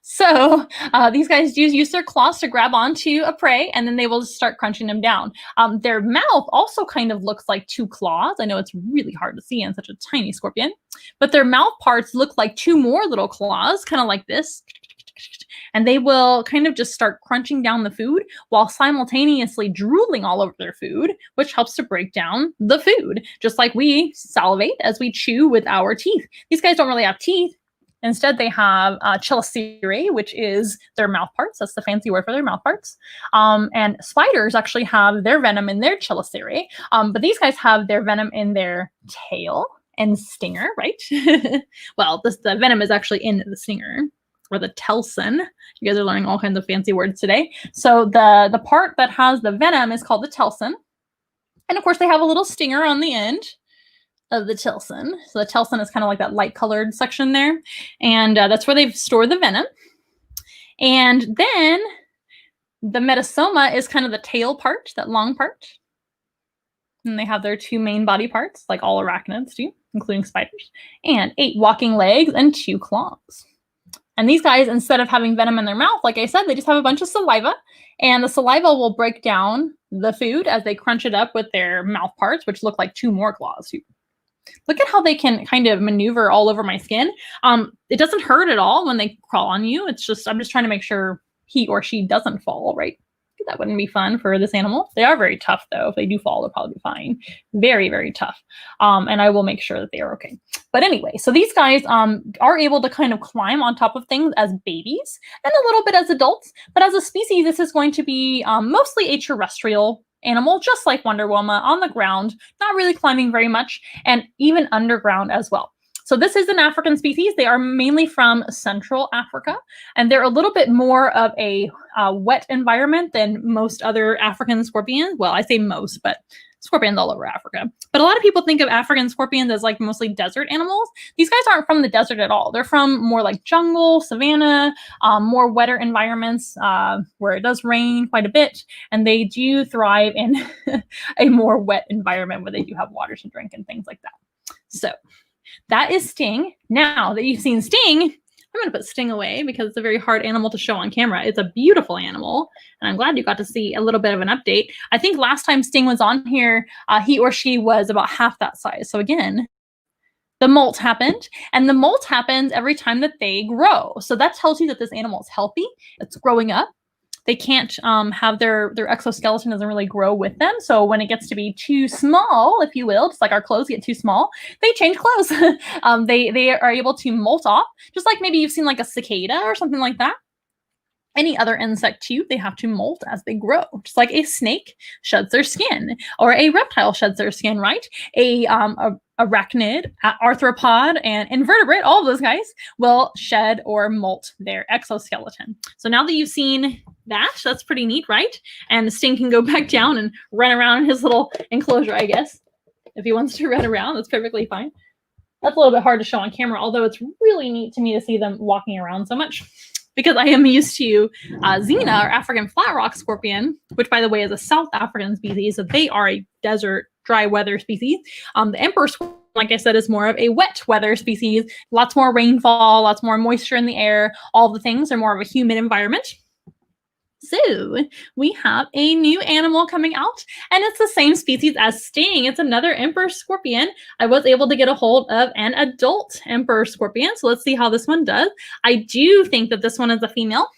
So these guys do use their claws to grab onto a prey, and then they will just start crunching them down. Their mouth also kind of looks like 2 claws. I know it's really hard to see in such a tiny scorpion, but their mouth parts look like 2 more little claws, kind of like this. And they will kind of just start crunching down the food while simultaneously drooling all over their food, which helps to break down the food, just like we salivate as we chew with our teeth. These guys don't really have teeth. Instead, they have chelicerae, which is their mouth parts. That's the fancy word for their mouth parts. And spiders actually have their venom in their chelicerae, but these guys have their venom in their tail and stinger, right? Well, the venom is actually in the stinger, or the telson. You guys are learning all kinds of fancy words today. So the part that has the venom is called the telson. And of course, they have a little stinger on the end of the telson. So the telson is kind of like that light colored section there. And that's where they store the venom. And then the metasoma is kind of the tail part, that long part. And they have their 2 main body parts, like all arachnids do, including spiders, and 8 walking legs and 2 claws. And these guys, instead of having venom in their mouth, like I said, they just have a bunch of saliva, and the saliva will break down the food as they crunch it up with their mouth parts, which look like 2 more claws. Look at how they can kind of maneuver all over my skin. It doesn't hurt at all when they crawl on you. It's just, I'm just trying to make sure he or she doesn't fall, right? That wouldn't be fun for this animal. They are very tough, though. If they do fall, they'll probably be fine. Very, very tough. And I will make sure that they are okay. But anyway, so these guys are able to kind of climb on top of things as babies and a little bit as adults. But as a species, this is going to be mostly a terrestrial animal, just like Wonder Woma, on the ground, not really climbing very much, and even underground as well. So this is an African species. They are mainly from Central Africa, and they're a little bit more of a wet environment than most other African scorpions. Well, I say most, but scorpions all over Africa. But a lot of people think of African scorpions as like mostly desert animals. These guys aren't from the desert at all. They're from more like jungle, savanna, more wetter environments where it does rain quite a bit. And they do thrive in a more wet environment where they do have water to drink and things like that. So that is Sting. Now that you've seen Sting, I'm going to put Sting away because it's a very hard animal to show on camera. It's a beautiful animal, and I'm glad you got to see a little bit of an update. I think last time Sting was on here, he or she was about half that size. So again, the molt happened, and the molt happens every time that they grow. So that tells you that this animal is healthy. It's growing up. They can't have their exoskeleton doesn't really grow with them. So when it gets to be too small, if you will, just like our clothes get too small, they change clothes. They are able to molt off, just like maybe you've seen like a cicada or something like that. Any other insect too, they have to molt as they grow, just like a snake sheds their skin or a reptile sheds their skin, right? A arachnid, arthropod, and invertebrate, all of those guys will shed or molt their exoskeleton. So now that you've seen that, that's pretty neat, right? And the Sting can go back down and run around in his little enclosure, I guess. If he wants to run around, that's perfectly fine. That's a little bit hard to show on camera, although it's really neat to me to see them walking around so much, because I am used to Xena, or African flat rock scorpion, which, by the way, is a South African species. So they are a desert, dry weather species. The emperor scorpion, like I said, is more of a wet weather species. Lots more rainfall, lots more moisture in the air. All the things are more of a humid environment. So we have a new animal coming out, and it's the same species as Sting. It's another emperor scorpion. I was able to get a hold of an adult emperor scorpion. So let's see how this one does. I do think that this one is a female.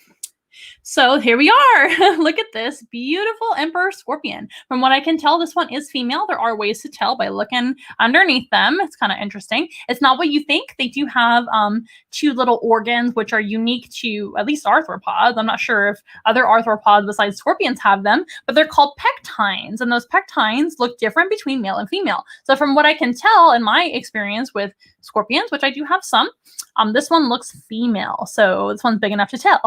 So here we are. Look at this beautiful emperor scorpion. From what I can tell, this one is female. There are ways to tell by looking underneath them. It's kind of interesting. It's not what you think. They do have two little organs, which are unique to at least arthropods. I'm not sure if other arthropods besides scorpions have them, but they're called pectines. And those pectines look different between male and female. So from what I can tell in my experience with scorpions, which I do have some, this one looks female. So this one's big enough to tell.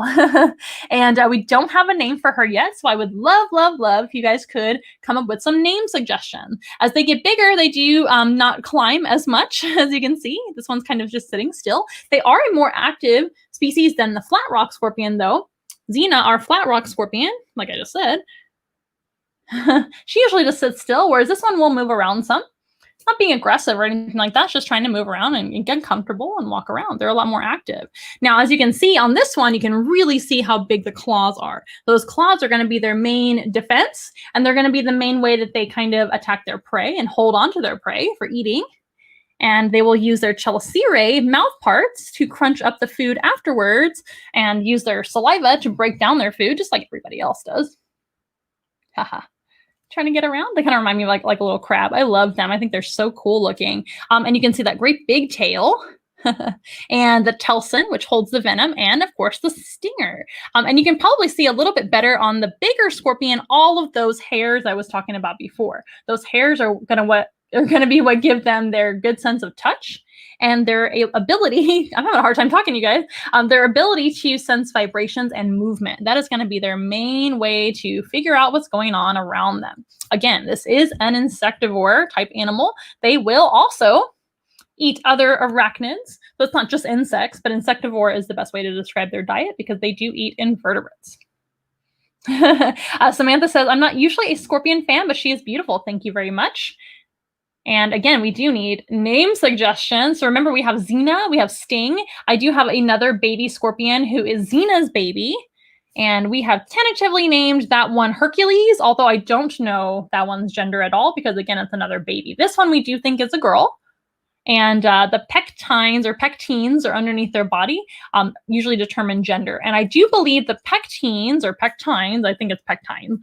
And we don't have a name for her yet. So I would love, love, love if you guys could come up with some name suggestions. As they get bigger, they do not climb as much, as you can see. This one's kind of just sitting still. They are a more active species than the flat rock scorpion, though. Xena, our flat rock scorpion, like I just said, she usually just sits still, whereas this one will move around some. Not being aggressive or anything like that, just trying to move around and get comfortable and walk around. They're a lot more active. Now, as you can see on this one, you can really see how big the claws are. Those claws are going to be their main defense, and they're going to be the main way that they kind of attack their prey and hold on to their prey for eating. And they will use their chelicerae mouth parts to crunch up the food afterwards and use their saliva to break down their food, just like everybody else does. Haha. Trying to get around. They kind of remind me of like a little crab. I love them. I think they're so cool looking. And you can see that great big tail and the telson, which holds the venom, and of course the stinger. And you can probably see a little bit better on the bigger scorpion, all of those hairs I was talking about before. Those hairs are going to be what give them their good sense of touch and their ability, I'm having a hard time talking to you guys, their ability to sense vibrations and movement. That is going to be their main way to figure out what's going on around them. Again, this is an insectivore type animal. They will also eat other arachnids. So it's not just insects, but insectivore is the best way to describe their diet because they do eat invertebrates. Samantha says, I'm not usually a scorpion fan, but she is beautiful. Thank you very much. And again, we do need name suggestions. So remember, we have Xena, we have Sting. I do have another baby scorpion who is Xena's baby. And we have tentatively named that one Hercules, although I don't know that one's gender at all because, again, it's another baby. This one we do think is a girl. And the pectines or pectines are underneath their body, usually determine gender. And I do believe the pectines or pectines, I think it's pectines,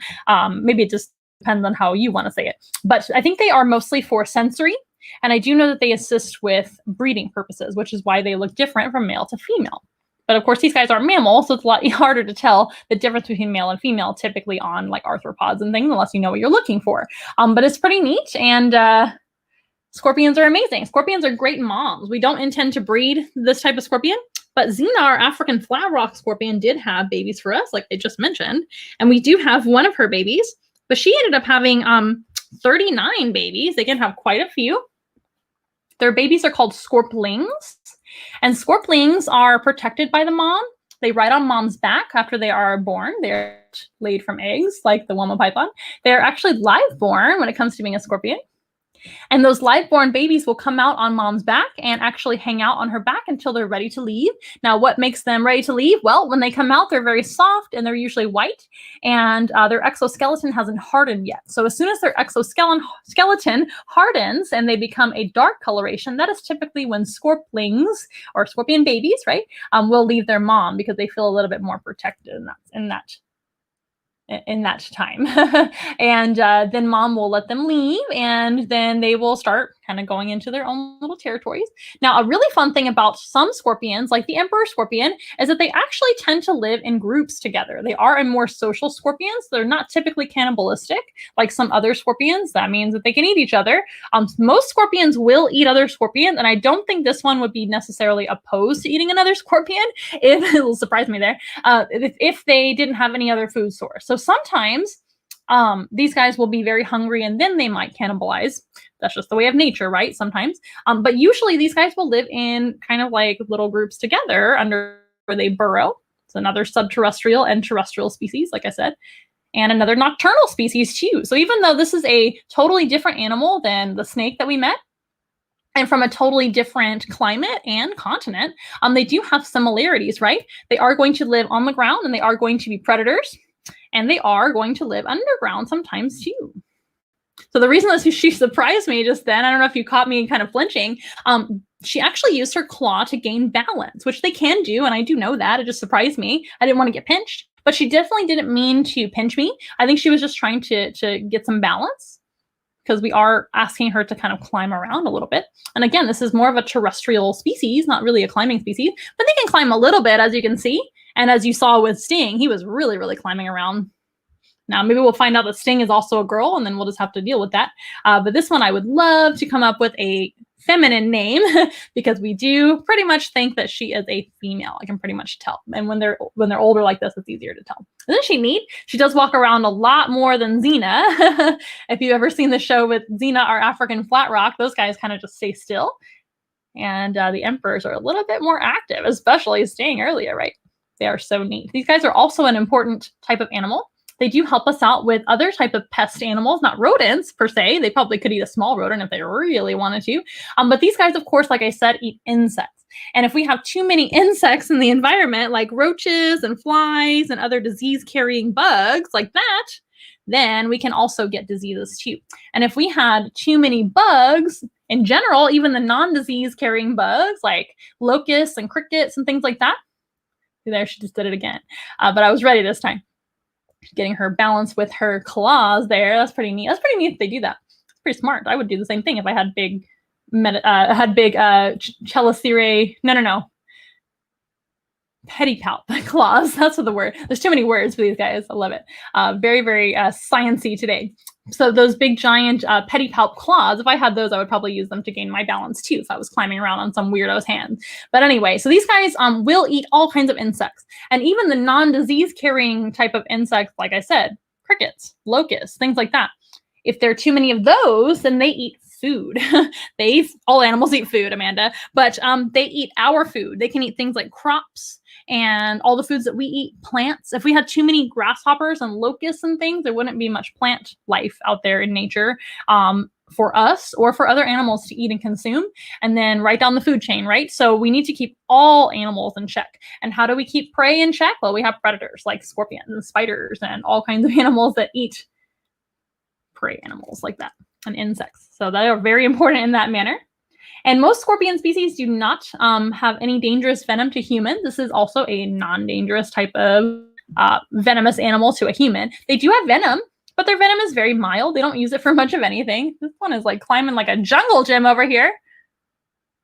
maybe it just depends on how you want to say it. But I think they are mostly for sensory. And I do know that they assist with breeding purposes, which is why they look different from male to female. But of course, these guys are mammals, so it's a lot harder to tell the difference between male and female typically on like arthropods and things, unless you know what you're looking for. But it's pretty neat. And scorpions are amazing. Scorpions are great moms. We don't intend to breed this type of scorpion. But Xena, our African flat rock scorpion, did have babies for us, like I just mentioned. And we do have one of her babies. But she ended up having 39 babies. They can have quite a few. Their babies are called scorplings, and scorplings are protected by the mom. They ride on mom's back after they are born. They're laid from eggs, like the Woma python. They're actually live born when it comes to being a scorpion. And those live-born babies will come out on mom's back and actually hang out on her back until they're ready to leave. Now, what makes them ready to leave? Well, when they come out, they're very soft and they're usually white, and their exoskeleton hasn't hardened yet. So as soon as their exoskeleton hardens and they become a dark coloration, that is typically when scorplings or scorpion babies, right, will leave their mom because they feel a little bit more protected in that time. And then mom will let them leave, and then they will start kind of going into their own little territories. Now, a really fun thing about some scorpions, like the emperor scorpion, is that they actually tend to live in groups together. They are a more social scorpions. They're not typically cannibalistic like some other scorpions. That means that they can eat each other. Most scorpions will eat other scorpions, and I don't think this one would be necessarily opposed to eating another scorpion. If it'll surprise me there, if they didn't have any other food source. So sometimes these guys will be very hungry and then they might cannibalize. That's just the way of nature, right? Sometimes. But usually these guys will live in kind of like little groups together under where they burrow. It's another subterrestrial and terrestrial species, like I said, and another nocturnal species too. So even though this is a totally different animal than the snake that we met, and from a totally different climate and continent, they do have similarities, right? They are going to live on the ground and they are going to be predators. And they are going to live underground sometimes too. So the reason that she surprised me just then, I don't know if you caught me kind of flinching, she actually used her claw to gain balance, which they can do, and I do know that. It just surprised me. I didn't want to get pinched, but she definitely didn't mean to pinch me. I think she was just trying to get some balance, because we are asking her to kind of climb around a little bit. And again, this is more of a terrestrial species, not really a climbing species, but they can climb a little bit, as you can see. And as you saw with Sting, he was really, really climbing around. Now, maybe we'll find out that Sting is also a girl, and then we'll just have to deal with that. But this one, I would love to come up with a feminine name because we do pretty much think that she is a female. I can pretty much tell. And when they're older like this, it's easier to tell. Isn't she neat? She does walk around a lot more than Xena. If you've ever seen the show with Xena, our African flat rock, those guys kind of just stay still. And the emperors are a little bit more active, especially Sting earlier, right? They are so neat. These guys are also an important type of animal. They do help us out with other type of pest animals, not rodents per se. They probably could eat a small rodent if they really wanted to. But these guys, of course, like I said, eat insects. And if we have too many insects in the environment, like roaches and flies and other disease-carrying bugs like that, then we can also get diseases too. And if we had too many bugs in general, even the non-disease-carrying bugs like locusts and crickets and things like that, there, she just did it again. But I was ready this time. Getting her balance with her claws there. That's pretty neat. That's pretty neat if they do that. It's pretty smart. I would do the same thing if I had big chelicerae. No. Pedipalp claws. That's what the word. There's too many words for these guys. I love it. Very, very sciencey today. So those big giant pedipalp claws, if I had those, I would probably use them to gain my balance too if I was climbing around on some weirdo's hand. But anyway, so these guys will eat all kinds of insects. And even the non-disease carrying type of insects, like I said, crickets, locusts, things like that. If there are too many of those, then they eat food. All animals eat food, Amanda, but they eat our food. They can eat things like crops and all the foods that we eat, plants. If we had too many grasshoppers and locusts and things, there wouldn't be much plant life out there in nature for us or for other animals to eat and consume. And then right down the food chain, right? So we need to keep all animals in check. And how do we keep prey in check? Well, we have predators like scorpions and spiders and all kinds of animals that eat prey animals like that and insects. So they are very important in that manner. And most scorpion species do not have any dangerous venom to humans. This is also a non-dangerous type of venomous animal to a human. They do have venom, but their venom is very mild. They don't use it for much of anything. This one is like climbing like a jungle gym over here.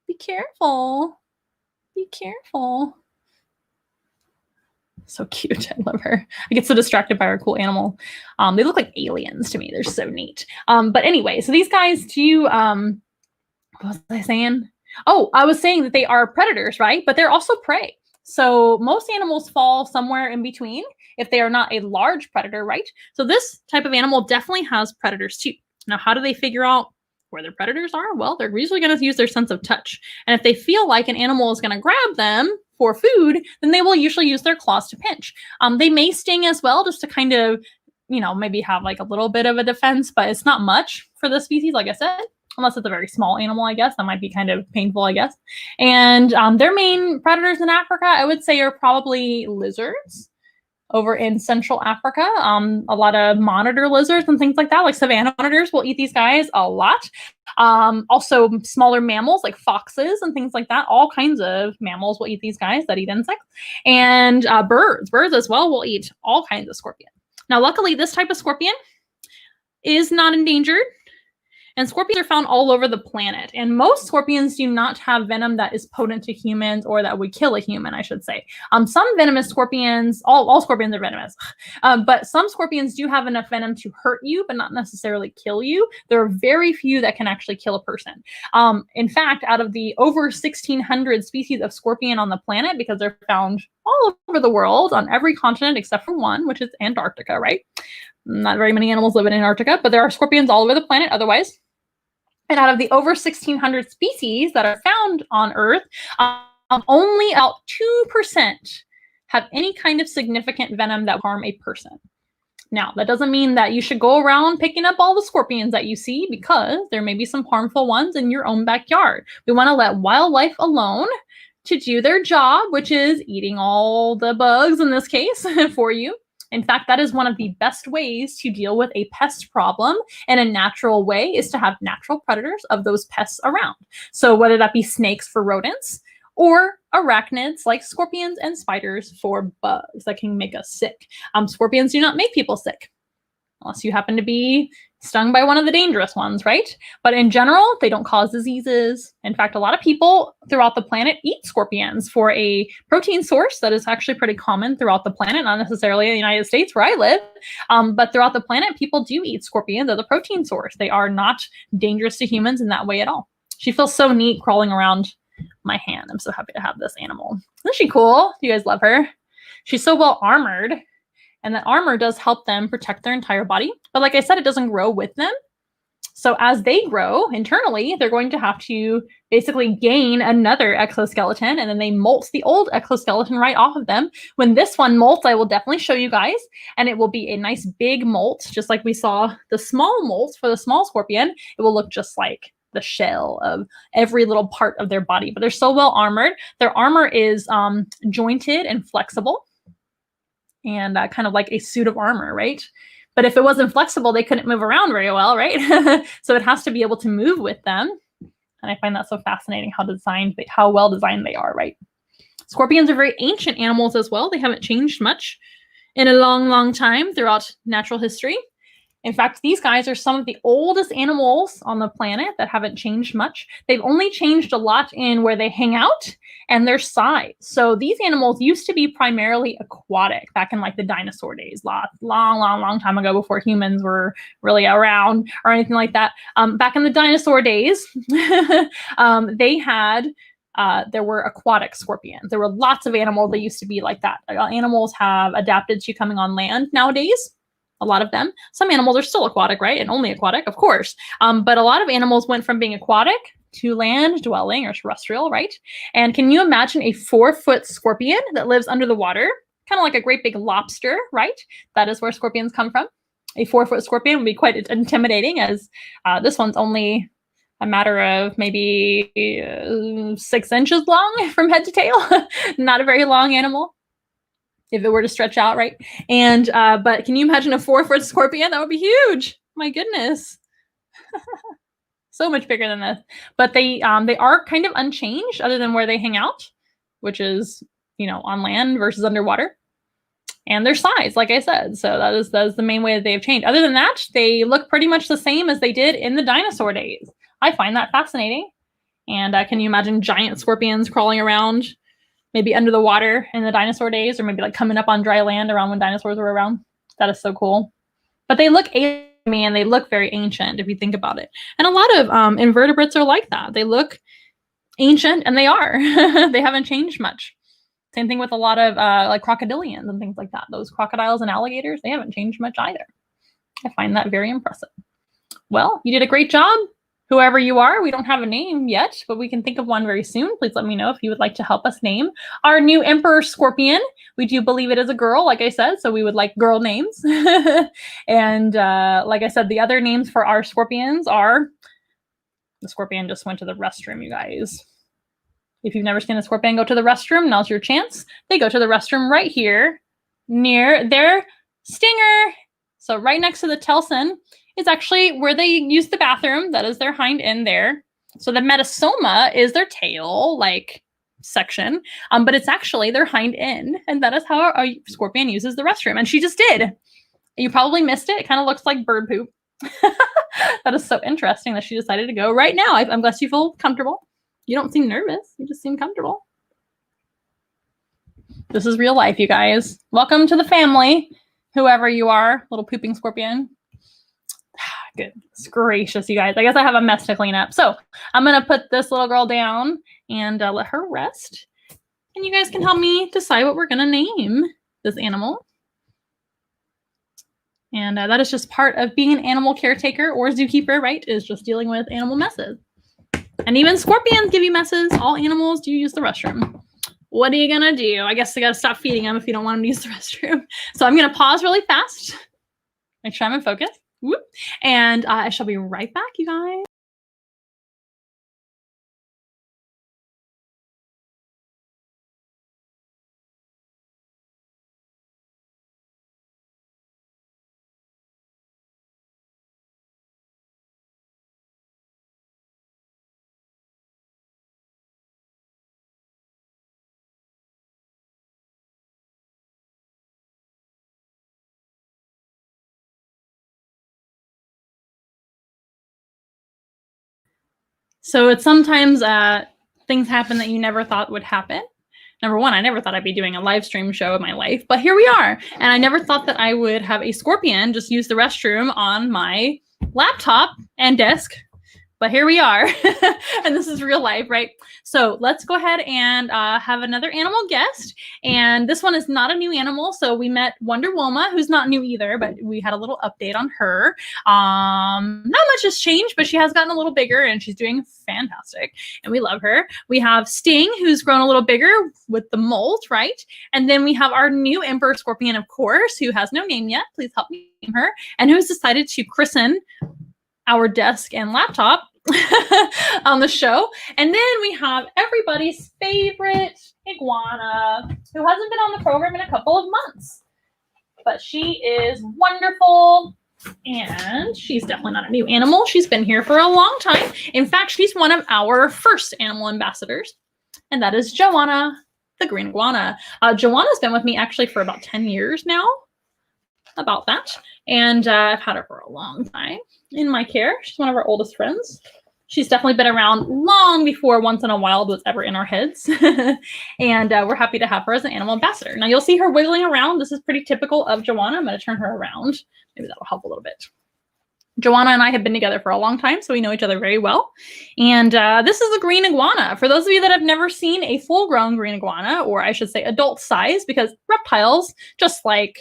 Be careful. Be careful. So cute. I love her. I get so distracted by her cool animal. They look like aliens to me. They're so neat. But anyway, so these guys do... what was I saying? Oh, I was saying that they are predators, right? But they're also prey. So most animals fall somewhere in between if they are not a large predator, right? So this type of animal definitely has predators too. Now, how do they figure out where their predators are? Well, they're usually going to use their sense of touch. And if they feel like an animal is going to grab them for food, then they will usually use their claws to pinch. They may sting as well, just to kind of, maybe have like a little bit of a defense, but it's not much for the species, like I said, unless it's a very small animal, I guess. That might be kind of painful, I guess. And their main predators in Africa, I would say, are probably lizards. Over in Central Africa, a lot of monitor lizards and things like that, like savanna monitors will eat these guys a lot. Also smaller mammals like foxes and things like that. All kinds of mammals will eat these guys that eat insects. And birds as well will eat all kinds of scorpion. Now, luckily, this type of scorpion is not endangered. And scorpions are found all over the planet. And most scorpions do not have venom that is potent to humans, or that would kill a human, I should say. Some venomous scorpions, all scorpions are venomous, but some scorpions do have enough venom to hurt you, but not necessarily kill you. There are very few that can actually kill a person. In fact, out of the over 1,600 species of scorpion on the planet, because they're found all over the world on every continent except for one, which is Antarctica, right? Not very many animals live in Antarctica, but there are scorpions all over the planet otherwise. And out of the over 1,600 species that are found on Earth, only about 2% have any kind of significant venom that harm a person. Now, that doesn't mean that you should go around picking up all the scorpions that you see, because there may be some harmful ones in your own backyard. We want to let wildlife alone to do their job, which is eating all the bugs in this case for you. In fact, that is one of the best ways to deal with a pest problem in a natural way, is to have natural predators of those pests around. So whether that be snakes for rodents, or arachnids like scorpions and spiders for bugs that can make us sick. Scorpions do not make people sick, unless you happen to be stung by one of the dangerous ones, right? But in general, they don't cause diseases. In fact, a lot of people throughout the planet eat scorpions for a protein source that is actually pretty common throughout the planet, not necessarily in the United States where I live, but throughout the planet, people do eat scorpions as a protein source. They are not dangerous to humans in that way at all. She feels so neat crawling around my hand. I'm so happy to have this animal. Isn't she cool? You guys love her? She's so well armored. And that armor does help them protect their entire body. But like I said, it doesn't grow with them. So as they grow internally, they're going to have to basically gain another exoskeleton, and then they molt the old exoskeleton right off of them. When this one molts, I will definitely show you guys, and it will be a nice big molt, just like we saw the small molt for the small scorpion. It will look just like the shell of every little part of their body, but they're so well armored. Their armor is jointed and flexible, and kind of like a suit of armor, right? But if it wasn't flexible, they couldn't move around very well, right? So it has to be able to move with them. And I find that so fascinating how well designed they are, right? Scorpions are very ancient animals as well. They haven't changed much in a long, long time throughout natural history. In fact, these guys are some of the oldest animals on the planet that haven't changed much. They've only changed a lot in where they hang out and their size. So these animals used to be primarily aquatic back in like the dinosaur days, long time ago, before humans were really around or anything like that. Back in the dinosaur days, there were aquatic scorpions. There were lots of animals that used to be like that. Animals have adapted to coming on land nowadays. A lot of them. Some animals are still aquatic, right? And only aquatic, of course. But a lot of animals went from being aquatic to land dwelling or terrestrial, right? And can you imagine a 4-foot scorpion that lives under the water? Kind of like a great big lobster, right? That is where scorpions come from. A 4-foot scorpion would be quite intimidating, as this one's only a matter of maybe 6 inches long from head to tail. Not a very long animal, if it were to stretch out, right? And but can you imagine a 4-foot scorpion? That would be huge. My goodness. So much bigger than this. But they are kind of unchanged other than where they hang out, which is, on land versus underwater. And their size, like I said. So that is the main way that they have changed. Other than that, they look pretty much the same as they did in the dinosaur days. I find that fascinating. And can you imagine giant scorpions crawling around, maybe under the water in the dinosaur days, or maybe like coming up on dry land around when dinosaurs were around? That is so cool. But they look alien, and they look very ancient if you think about it. And a lot of invertebrates are like that. They look ancient, and they are. They haven't changed much. Same thing with a lot of like crocodilians and things like that. Those crocodiles and alligators, they haven't changed much either. I find that very impressive. Well, you did a great job. Whoever you are, we don't have a name yet, but we can think of one very soon. Please let me know if you would like to help us name our new emperor scorpion. We do believe it is a girl, like I said, so we would like girl names. And like I said, the other names for our scorpions are, the scorpion just went to the restroom, you guys. If you've never seen a scorpion go to the restroom, now's your chance. They go to the restroom right here near their stinger. So right next to the telson is actually where they use the bathroom. That is their hind end there. So the metasoma is their tail, like, section, but it's actually their hind end, and that is how a scorpion uses the restroom. And she just did. You probably missed it. It kind of looks like bird poop. That is so interesting that she decided to go right now. I'm glad you feel comfortable. You don't seem nervous. You just seem comfortable. This is real life, you guys. Welcome to the family, whoever you are, little pooping scorpion. Goodness gracious, you guys. I guess I have a mess to clean up. So I'm going to put this little girl down and let her rest. And you guys can help me decide what we're going to name this animal. And that is just part of being an animal caretaker or zookeeper, right? Is just dealing with animal messes. And even scorpions give you messes. All animals do use the restroom. What are you going to do? I guess I got to stop feeding them if you don't want them to use the restroom. So I'm going to pause really fast. Make sure I'm in focus. Whoop. And I shall be right back, you guys. So it's sometimes things happen that you never thought would happen. Number one, I never thought I'd be doing a live stream show in my life, but here we are. And I never thought that I would have a scorpion just use the restroom on my laptop and desk. But here we are. And this is real life, right? So let's go ahead and have another animal guest. And this one is not a new animal. So we met Wonder Woma, who's not new either, but we had a little update on her. Not much has changed, but she has gotten a little bigger and she's doing fantastic. And we love her. We have Sting, who's grown a little bigger with the molt, right? And then we have our new Emperor Scorpion, of course, who has no name yet. Please help me name her. And who's decided to christen our desk and laptop on the show. And then we have everybody's favorite iguana, who hasn't been on the program in a couple of months, but she is wonderful. And she's definitely not a new animal. She's been here for a long time. In fact, she's one of our first animal ambassadors, and that is Joanna, the green iguana. Joanna's been with me actually for about 10 years now, about that. And I've had her for a long time in my care. She's one of our oldest friends. She's definitely been around long before Once in a Wild was ever in our heads. And we're happy to have her as an animal ambassador. Now you'll see her wiggling around. This is pretty typical of Joanna. I'm going to turn her around. Maybe that'll help a little bit. Joanna and I have been together for a long time, so we know each other very well. And this is a green iguana. For those of you that have never seen a full-grown green iguana, or I should say adult size, because reptiles, just like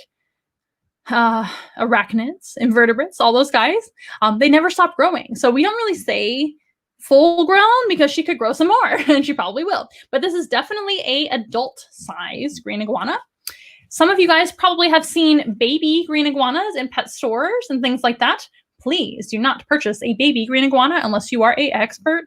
arachnids, invertebrates, all those guys, they never stop growing. So we don't really say full grown because she could grow some more and she probably will. But this is definitely a adult size green iguana. Some of you guys probably have seen baby green iguanas in pet stores and things like that. Please do not purchase a baby green iguana unless you are an expert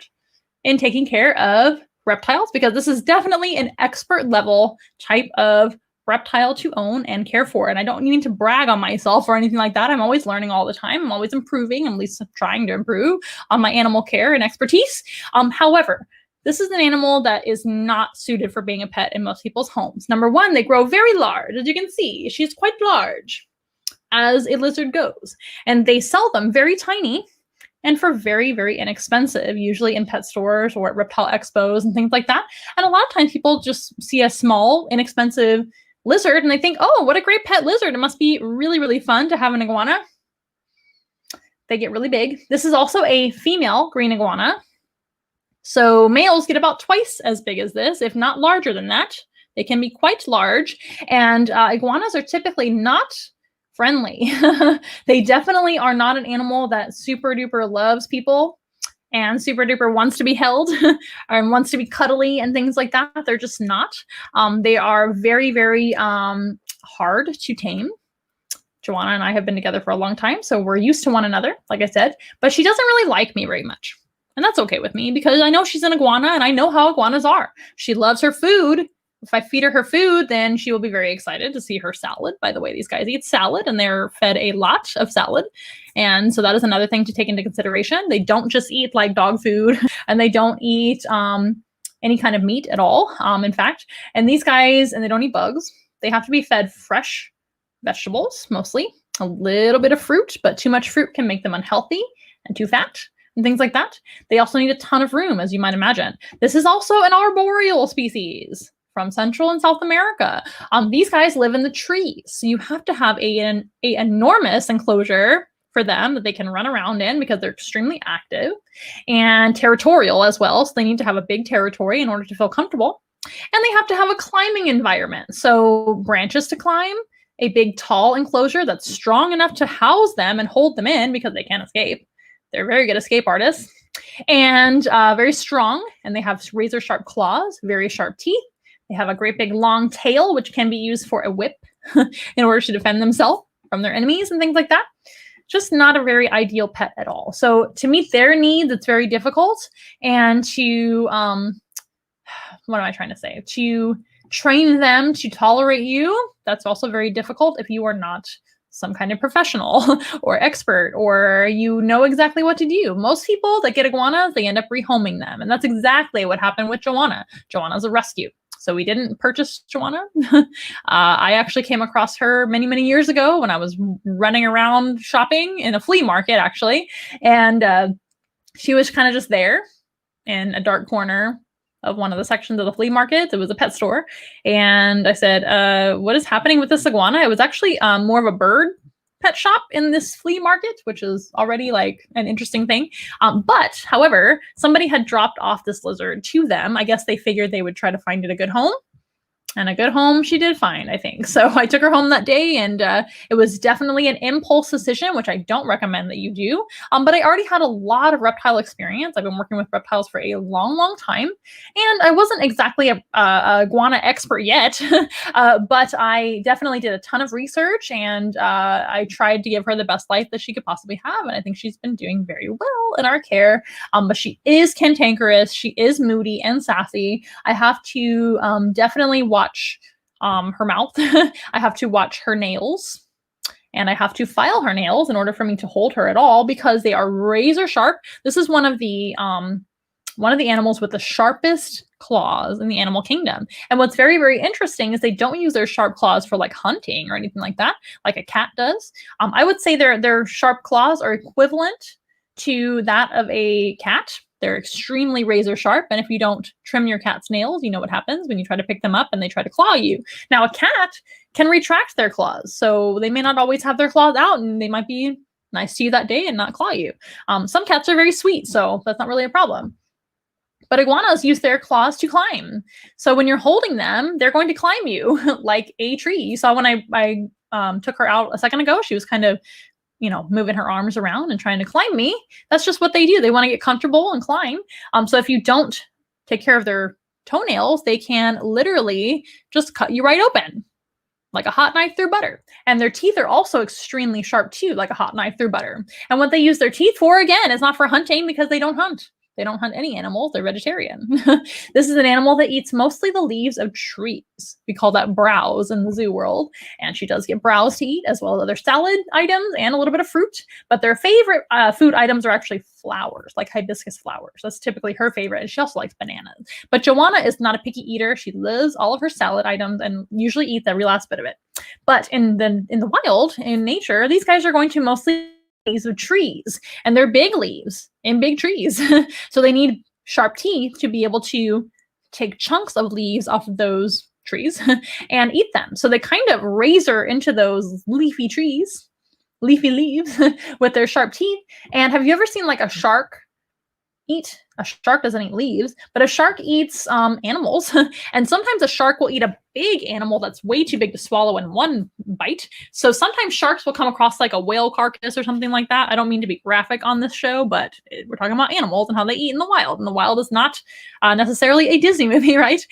in taking care of reptiles, because this is definitely an expert level type of reptile to own and care for. And I don't mean to brag on myself or anything like that. I'm always learning all the time. I'm always improving. I'm at least trying to improve on my animal care and expertise. However, this is an animal that is not suited for being a pet in most people's homes. Number one, they grow very large. As you can see, she's quite large, as a lizard goes. And they sell them very tiny and for very, very inexpensive, usually in pet stores or at reptile expos and things like that. And a lot of times people just see a small, inexpensive lizard and they think, oh, what a great pet lizard. It must be really, really fun to have an iguana. They get really big. This is also a female green iguana. So males get about twice as big as this, if not larger than that. They can be quite large. And iguanas are typically not friendly. They definitely are not an animal that super duper loves people and super duper wants to be held and wants to be cuddly and things like that. They're just not. They are very, very hard to tame. Joanna and I have been together for a long time, so we're used to one another, like I said, but she doesn't really like me very much. And that's okay with me because I know she's an iguana and I know how iguanas are. She loves her food. If I feed her food, then she will be very excited to see her salad. By the way, these guys eat salad and they're fed a lot of salad. And so that is another thing to take into consideration. They don't just eat like dog food and they don't eat any kind of meat at all. In fact, and these guys, and they don't eat bugs. They have to be fed fresh vegetables, mostly a little bit of fruit, but too much fruit can make them unhealthy and too fat and things like that. They also need a ton of room, as you might imagine. This is also an arboreal species from Central and South America. These guys live in the trees, so you have to have an enormous enclosure for them that they can run around in because they're extremely active and territorial as well. So they need to have a big territory in order to feel comfortable. And they have to have a climbing environment. So branches to climb, a big tall enclosure that's strong enough to house them and hold them in because they can't escape. They're very good escape artists and very strong. And they have razor sharp claws, very sharp teeth. They have a great big long tail, which can be used for a whip in order to defend themselves from their enemies and things like that. Just not a very ideal pet at all. So to meet their needs, it's very difficult. And to, what am I trying to say? To train them to tolerate you, that's also very difficult if you are not some kind of professional or expert or you know exactly what to do. Most people that get iguanas, they end up rehoming them. And that's exactly what happened with Joanna. Joanna's a rescue. So we didn't purchase Joanna. I actually came across her many, many years ago when I was running around shopping in a flea market, actually. And she was kind of just there in a dark corner of one of the sections of the flea market. It was a pet store. And I said, what is happening with this iguana? It was actually more of a bird pet shop in this flea market, which is already like an interesting thing. But however, somebody had dropped off this lizard to them. I guess they figured they would try to find it a good home. And a good home she did find, I think. So I took her home that day, and it was definitely an impulse decision, which I don't recommend that you do. But I already had a lot of reptile experience. I've been working with reptiles for a long, long time. And I wasn't exactly a iguana expert yet, but I definitely did a ton of research, and I tried to give her the best life that she could possibly have. And I think she's been doing very well in our care. But she is cantankerous. She is moody and sassy. I have to definitely watch her mouth. I have to watch her nails, and I have to file her nails in order for me to hold her at all because they are razor sharp. This is one of the animals with the sharpest claws in the animal kingdom. And what's very, very interesting is they don't use their sharp claws for like hunting or anything like that, like a cat does. I would say their sharp claws are equivalent to that of a cat. They're extremely razor sharp. And if you don't trim your cat's nails, you know what happens when you try to pick them up and they try to claw you. Now, a cat can retract their claws. So they may not always have their claws out and they might be nice to you that day and not claw you. Some cats are very sweet, so that's not really a problem. But iguanas use their claws to climb. So when you're holding them, they're going to climb you like a tree. You saw when I took her out a second ago, she was kind of moving her arms around and trying to climb me. That's just what they do. They want to get comfortable and climb. So if you don't take care of their toenails, they can literally just cut you right open like a hot knife through butter. And their teeth are also extremely sharp too, like a hot knife through butter. And what they use their teeth for, again, is not for hunting because they don't hunt. They don't hunt any animals. They're vegetarian. This is an animal that eats mostly the leaves of trees. We call that browse in the zoo world. And she does get browse to eat as well as other salad items and a little bit of fruit. But their favorite food items are actually flowers, like hibiscus flowers. That's typically her favorite. And she also likes bananas. But Joanna is not a picky eater. She loves all of her salad items and usually eats every last bit of it. But in the wild, in nature, these guys are going to mostly leaves of trees, and they're big leaves in big trees. So they need sharp teeth to be able to take chunks of leaves off of those trees and eat them. So they kind of razor into those leafy trees, leafy leaves with their sharp teeth. And have you ever seen like a shark eat? A shark doesn't eat leaves, but a shark eats animals. And sometimes a shark will eat a big animal that's way too big to swallow in one bite. So sometimes sharks will come across like a whale carcass or something like that. I don't mean to be graphic on this show, but we're talking about animals and how they eat in the wild. And the wild is not necessarily a Disney movie, right?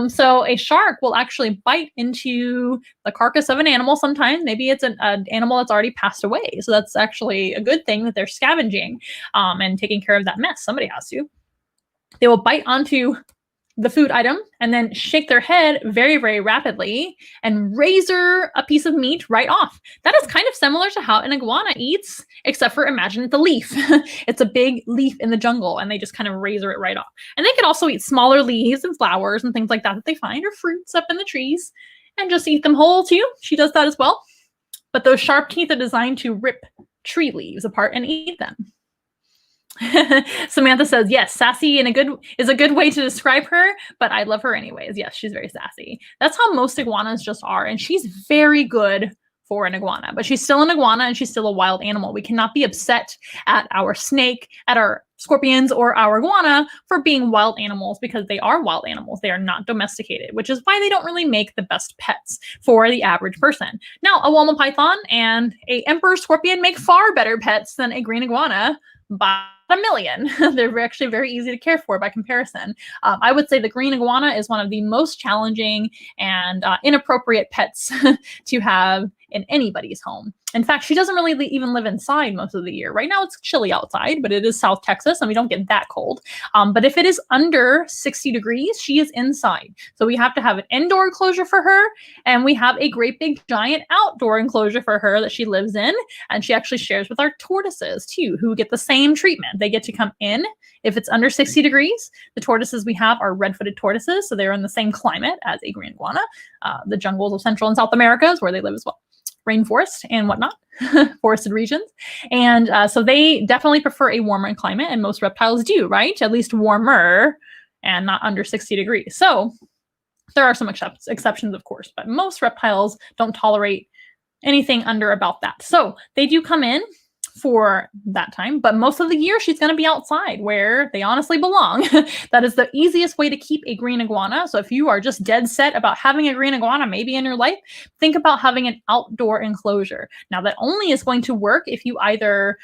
So a shark will actually bite into the carcass of an animal sometimes. Maybe it's an animal that's already passed away. So that's actually a good thing that they're scavenging and taking care of that mess. Somebody has to. They will bite onto the food item and then shake their head very, very rapidly and razor a piece of meat right off. That is kind of similar to how an iguana eats, except for imagine it's a leaf. It's a big leaf in the jungle and they just kind of razor it right off. And they can also eat smaller leaves and flowers and things like that they find, or fruits up in the trees, and just eat them whole too. She does that as well. But those sharp teeth are designed to rip tree leaves apart and eat them. Samantha says, yes, sassy is a good way to describe her, but I love her anyways. Yes, she's very sassy. That's how most iguanas just are. And she's very good for an iguana, but she's still an iguana and she's still a wild animal. We cannot be upset at our snake, at our scorpions, or our iguana for being wild animals, because they are wild animals. They are not domesticated, which is why they don't really make the best pets for the average person. Now, a Woma python and a emperor scorpion make far better pets than a green iguana by a million. They're actually very easy to care for by comparison. I would say the green iguana is one of the most challenging and inappropriate pets to have in anybody's home. In fact, she doesn't really even live inside most of the year. Right now it's chilly outside, but it is South Texas and we don't get that cold. But if it is under 60 degrees, she is inside. So we have to have an indoor enclosure for her, and we have a great big giant outdoor enclosure for her that she lives in. And she actually shares with our tortoises too, who get the same treatment. They get to come in if it's under 60 degrees. The tortoises we have are red-footed tortoises, so they're in the same climate as a green iguana. The jungles of Central and South America is where they live as well. Rainforest and whatnot, forested regions. And so they definitely prefer a warmer climate, and most reptiles do, right? At least warmer and not under 60 degrees. So there are some exceptions, of course, but most reptiles don't tolerate anything under about that. So they do come in for that time, but most of the year she's going to be outside where they honestly belong. That is the easiest way to keep a green iguana. So if you are just dead set about having a green iguana maybe in your life, think about having an outdoor enclosure. Now that only is going to work if you either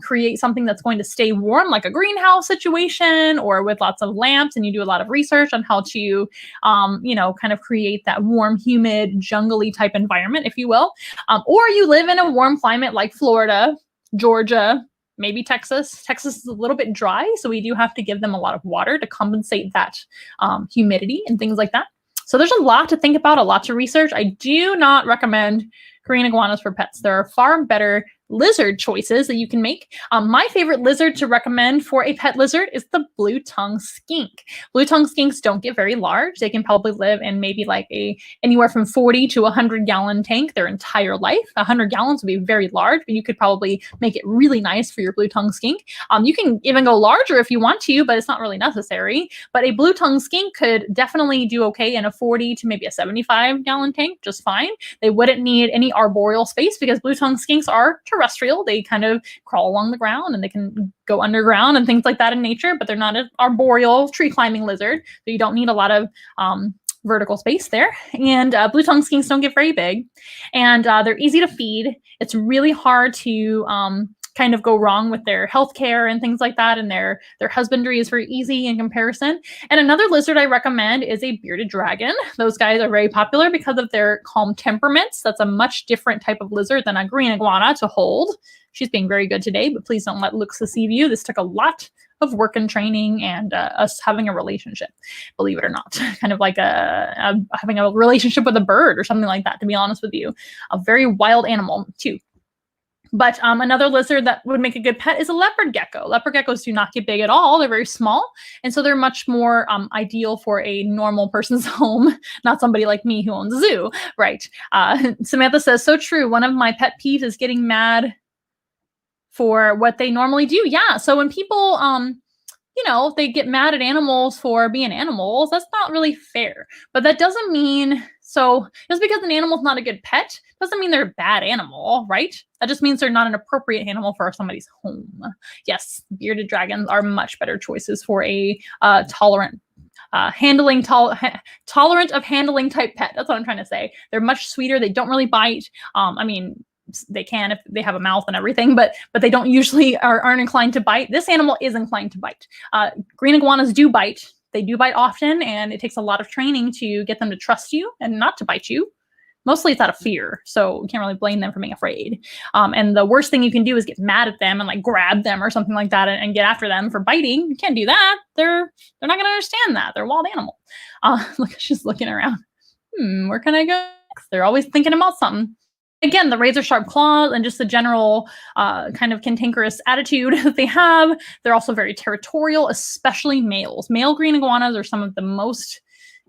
create something that's going to stay warm, like a greenhouse situation, or with lots of lamps, and you do a lot of research on how to kind of create that warm, humid, jungly type environment, if you will. Or you live in a warm climate like Florida, Georgia, maybe Texas. Texas is a little bit dry, so we do have to give them a lot of water to compensate that humidity and things like that. So there's a lot to think about, a lot to research. I do not recommend green iguanas for pets. There are far better lizard choices that you can make. My favorite lizard to recommend for a pet lizard is the blue-tongued skink. Blue-tongued skinks don't get very large. They can probably live in maybe like anywhere from 40 to 100-gallon tank their entire life. 100 gallons would be very large, but you could probably make it really nice for your blue-tongued skink. You can even go larger if you want to, but it's not really necessary. But a blue-tongued skink could definitely do okay in a 40 to maybe a 75-gallon tank, just fine. They wouldn't need any arboreal space because blue-tongued skinks are terrestrial. They kind of crawl along the ground and they can go underground and things like that in nature, but they're not an arboreal tree climbing lizard. So you don't need a lot of vertical space there. And blue-tongued skinks don't get very big, and they're easy to feed. It's really hard to kind of go wrong with their healthcare and things like that, and their husbandry is very easy in comparison. And another lizard I recommend is a bearded dragon. Those guys are very popular because of their calm temperaments. That's a much different type of lizard than a green iguana to hold. She's being very good today, but please don't let looks deceive you. This took a lot of work and training and us having a relationship, believe it or not. Kind of like having a relationship with a bird or something like that, to be honest with you. A very wild animal too. But another lizard that would make a good pet is a leopard gecko. Leopard geckos do not get big at all. They're very small. And so they're much more ideal for a normal person's home, not somebody like me who owns a zoo, right? Samantha says, so true. One of my pet peeves is getting mad for what they normally do. Yeah. So when people, they get mad at animals for being animals, that's not really fair. But that doesn't mean, so just because an animal's not a good pet, doesn't mean they're a bad animal, right? That just means they're not an appropriate animal for somebody's home. Yes, bearded dragons are much better choices for a tolerant tolerant of handling type pet. That's what I'm trying to say. They're much sweeter. They don't really bite. I mean, they can if they have a mouth and everything, but they don't usually aren't inclined to bite. This animal is inclined to bite. Green iguanas do bite. They do bite often, and it takes a lot of training to get them to trust you and not to bite you. Mostly it's out of fear, so you can't really blame them for being afraid. And the worst thing you can do is get mad at them and like grab them or something like that and get after them for biting. You can't do that. They're not going to understand that. They're a wild animal. Look, she's looking around. Where can I go next? They're always thinking about something. Again, the razor sharp claws and just the general kind of cantankerous attitude that they have. They're also very territorial, especially males. Male green iguanas are some of the most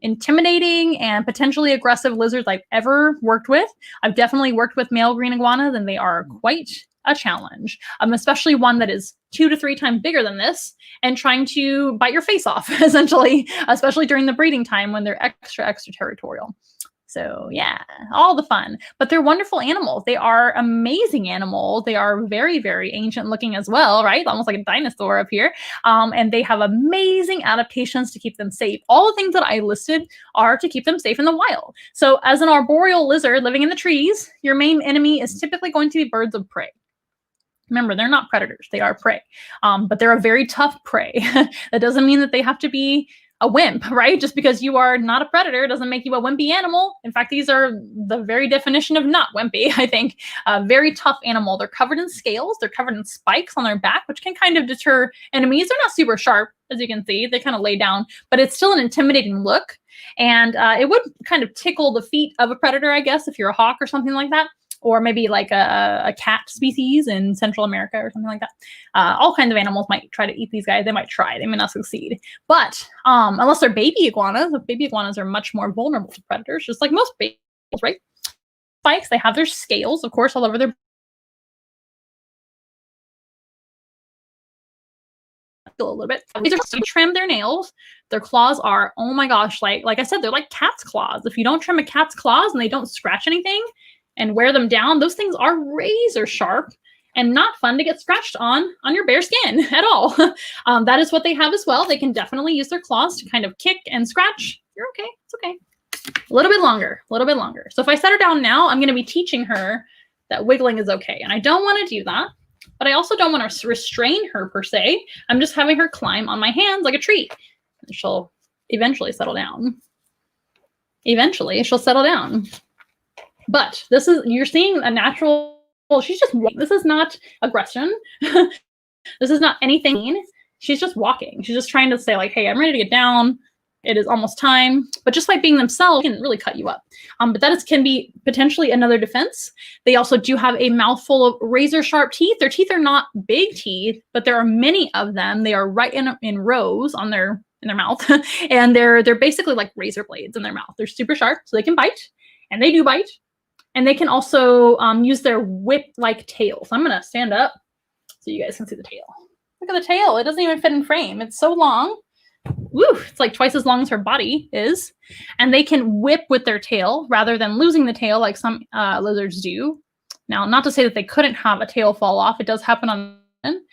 intimidating and potentially aggressive lizards I've ever worked with. I've definitely worked with male green iguanas, and they are quite a challenge, especially one that is 2 to 3 times bigger than this and trying to bite your face off, essentially, especially during the breeding time when they're extra territorial. So yeah, all the fun, but they're wonderful animals. They are amazing animals. They are very, very ancient looking as well, right? Almost like a dinosaur up here. And they have amazing adaptations to keep them safe. All the things that I listed are to keep them safe in the wild. So as an arboreal lizard living in the trees, your main enemy is typically going to be birds of prey. Remember, they're not predators, they are prey, but they're a very tough prey. That doesn't mean that they have to be a wimp, right? Just because you are not a predator doesn't make you a wimpy animal. In fact, these are the very definition of not wimpy, I think. A very tough animal. They're covered in scales. They're covered in spikes on their back, which can kind of deter enemies. They're not super sharp, as you can see. They kind of lay down, but it's still an intimidating look. And it would kind of tickle the feet of a predator, I guess, if you're a hawk or something like that. Or maybe like a cat species in Central America or something like that. All kinds of animals might try to eat these guys. They might try. They may not succeed. But unless they're baby iguanas, baby iguanas are much more vulnerable to predators, just like most babies, right? Spikes, they have their scales, of course, all over their a little bit. These are to trim their nails. Their claws are, oh my gosh, like I said, they're like cat's claws. If you don't trim a cat's claws and they don't scratch anything and wear them down, those things are razor sharp and not fun to get scratched on your bare skin at all. That is what they have as well. They can definitely use their claws to kind of kick and scratch. You're okay. It's okay. A little bit longer. So if I set her down now, I'm going to be teaching her that wiggling is okay. And I don't want to do that, but I also don't want to restrain her per se. I'm just having her climb on my hands like a tree. And she'll eventually settle down. Eventually, she'll settle down. But this is, you're seeing a natural, well, she's just, this is not aggression. This is not anything. She's just walking. She's just trying to say like, hey, I'm ready to get down. It is almost time. But just by being themselves can really cut you up. But that can be potentially another defense. They also do have a mouthful of razor sharp teeth. Their teeth are not big teeth, but there are many of them. They are right in rows on their mouth. And they're basically like razor blades in their mouth. They're super sharp, so they can bite. And they do bite. And they can also use their whip-like tail. So I'm going to stand up so you guys can see the tail. Look at the tail. It doesn't even fit in frame. It's so long. Woo! It's like twice as long as her body is. And they can whip with their tail rather than losing the tail like some lizards do. Now, not to say that they couldn't have a tail fall off. It does happen on men.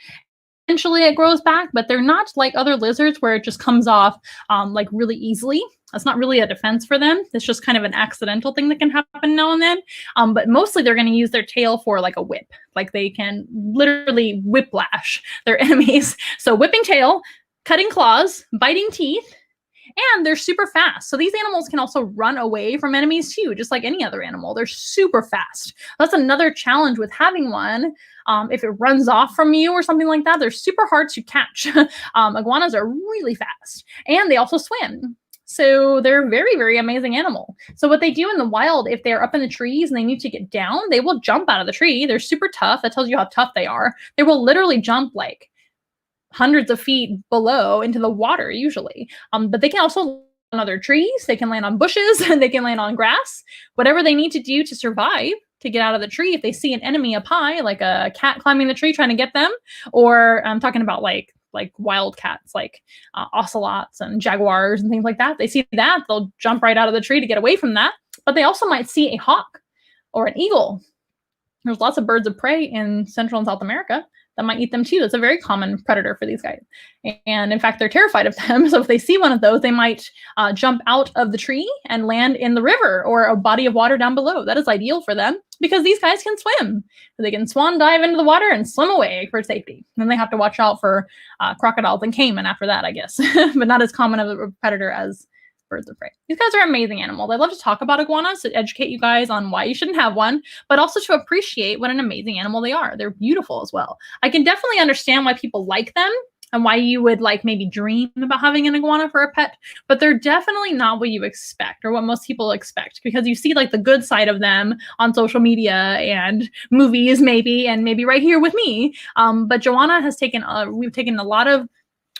Eventually it grows back, but they're not like other lizards where it just comes off like really easily. That's not really a defense for them. It's just kind of an accidental thing that can happen now and then. But mostly they're going to use their tail for like a whip. Like they can literally whiplash their enemies. So whipping tail, cutting claws, biting teeth, and they're super fast. So these animals can also run away from enemies too, just like any other animal. They're super fast. That's another challenge with having one. If it runs off from you or something like that, they're super hard to catch. Iguanas are really fast, and they also swim. So they're a very, very amazing animal. So what they do in the wild, if they're up in the trees and they need to get down, they will jump out of the tree. They're super tough. That tells you how tough they are. They will literally jump like hundreds of feet below into the water usually. But they can also land on other trees. They can land on bushes and they can land on grass. Whatever they need to do to survive, to get out of the tree. If they see an enemy up high, like a cat climbing the tree trying to get them, or I'm talking about like wild cats, like ocelots and jaguars and things like that. They see that, they'll jump right out of the tree to get away from that. But they also might see a hawk or an eagle. There's lots of birds of prey in Central and South America. that might eat them too. That's a very common predator for these guys. And in fact, they're terrified of them. So if they see one of those, they might jump out of the tree and land in the river or a body of water down below. That is ideal for them because these guys can swim. So they can swan dive into the water and swim away for safety. Then they have to watch out for crocodiles and caiman after that, I guess, but not as common of a predator as birds of prey. These guys are amazing animals. I love to talk about iguanas to educate you guys on why you shouldn't have one, but also to appreciate what an amazing animal they are. They're beautiful as well. I can definitely understand why people like them and why you would like maybe dream about having an iguana for a pet, but they're definitely not what you expect or what most people expect because you see like the good side of them on social media and movies maybe, and maybe right here with me. But Joanna has we've taken a lot of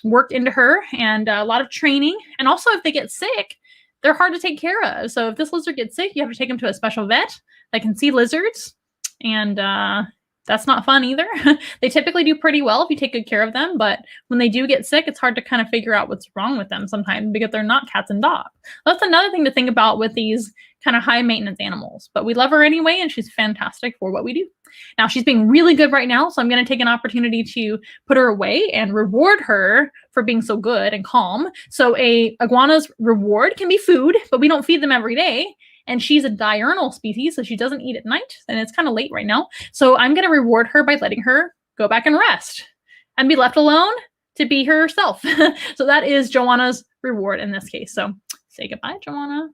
work into her and a lot of training. And also if they get sick, they're hard to take care of. So if this lizard gets sick, you have to take them to a special vet that can see lizards. And that's not fun either. They typically do pretty well if you take good care of them. But when they do get sick, it's hard to kind of figure out what's wrong with them sometimes because they're not cats and dogs. That's another thing to think about with these kind of high maintenance animals. But we love her anyway, and she's fantastic for what we do. Now, she's being really good right now, so I'm going to take an opportunity to put her away and reward her for being so good and calm. So a iguana's reward can be food, but we don't feed them every day. And she's a diurnal species, so she doesn't eat at night, and it's kind of late right now. So I'm going to reward her by letting her go back and rest and be left alone to be herself. So that is Joanna's reward in this case. So say goodbye, Joanna.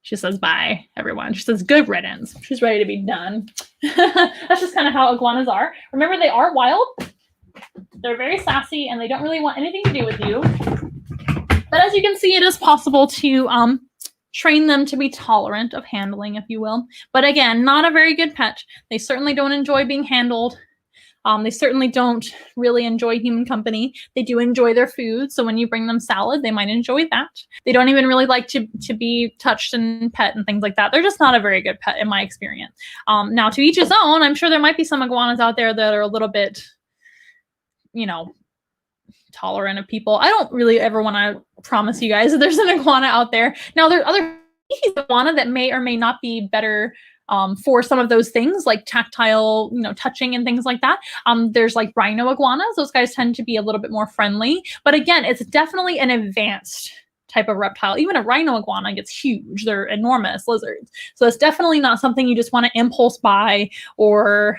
She says bye, everyone. She says good riddance. She's ready to be done. That's just kind of how iguanas are. Remember, they are wild. They're very sassy, and they don't really want anything to do with you. But as you can see, it is possible to train them to be tolerant of handling, if you will. But again, not a very good pet. They certainly don't enjoy being handled. They certainly don't really enjoy human company. They do enjoy their food. So when you bring them salad, they might enjoy that. They don't even really like to be touched and pet and things like that. They're just not a very good pet in my experience. Now, to each his own, I'm sure there might be some iguanas out there that are a little bit, tolerant of people. I don't really ever want to promise you guys that there's an iguana out there. Now, there are other species of iguana that may or may not be better for some of those things like tactile, touching and things like that. There's like rhino iguanas. Those guys tend to be a little bit more friendly. But again, it's definitely an advanced type of reptile. Even a rhino iguana gets huge. They're enormous lizards. So it's definitely not something you just want to impulse buy or,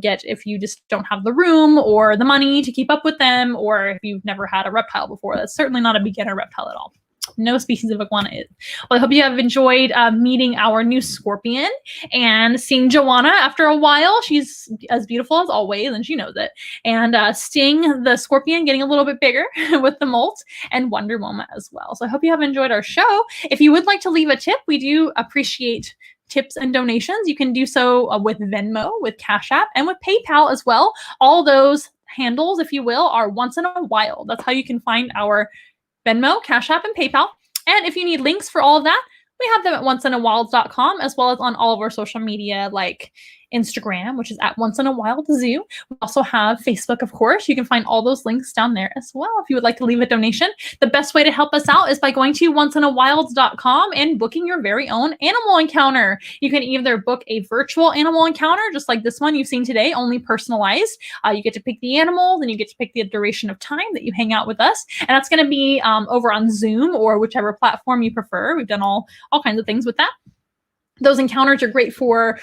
get if you just don't have the room or the money to keep up with them, or if you've never had a reptile before. That's certainly not a beginner reptile at all. No species of iguana is. Well, I hope you have enjoyed meeting our new scorpion and seeing Joanna after a while. She's as beautiful as always, and she knows it. And Sting, the scorpion, getting a little bit bigger with the molt, and Wonder Woma as well. So I hope you have enjoyed our show. If you would like to leave a tip, we do appreciate tips and donations. You can do so with Venmo, with Cash App, and with PayPal as well. All those handles, if you will, are Once in a Wild. That's how you can find our Venmo, Cash App, and PayPal. And if you need links for all of that, we have them at onceinawild.com, as well as on all of our social media like Instagram, which is at Once in a Wild Zoo. We also have Facebook, of course. You can find all those links down there as well. If you would like to leave a donation, the best way to help us out is by going to onceinawild.com and booking your very own animal encounter. You can either book a virtual animal encounter, just like this one you've seen today, only personalized. You get to pick the animals and you get to pick the duration of time that you hang out with us. And that's going to be over on Zoom or whichever platform you prefer. We've done all kinds of things with that. Those encounters are great for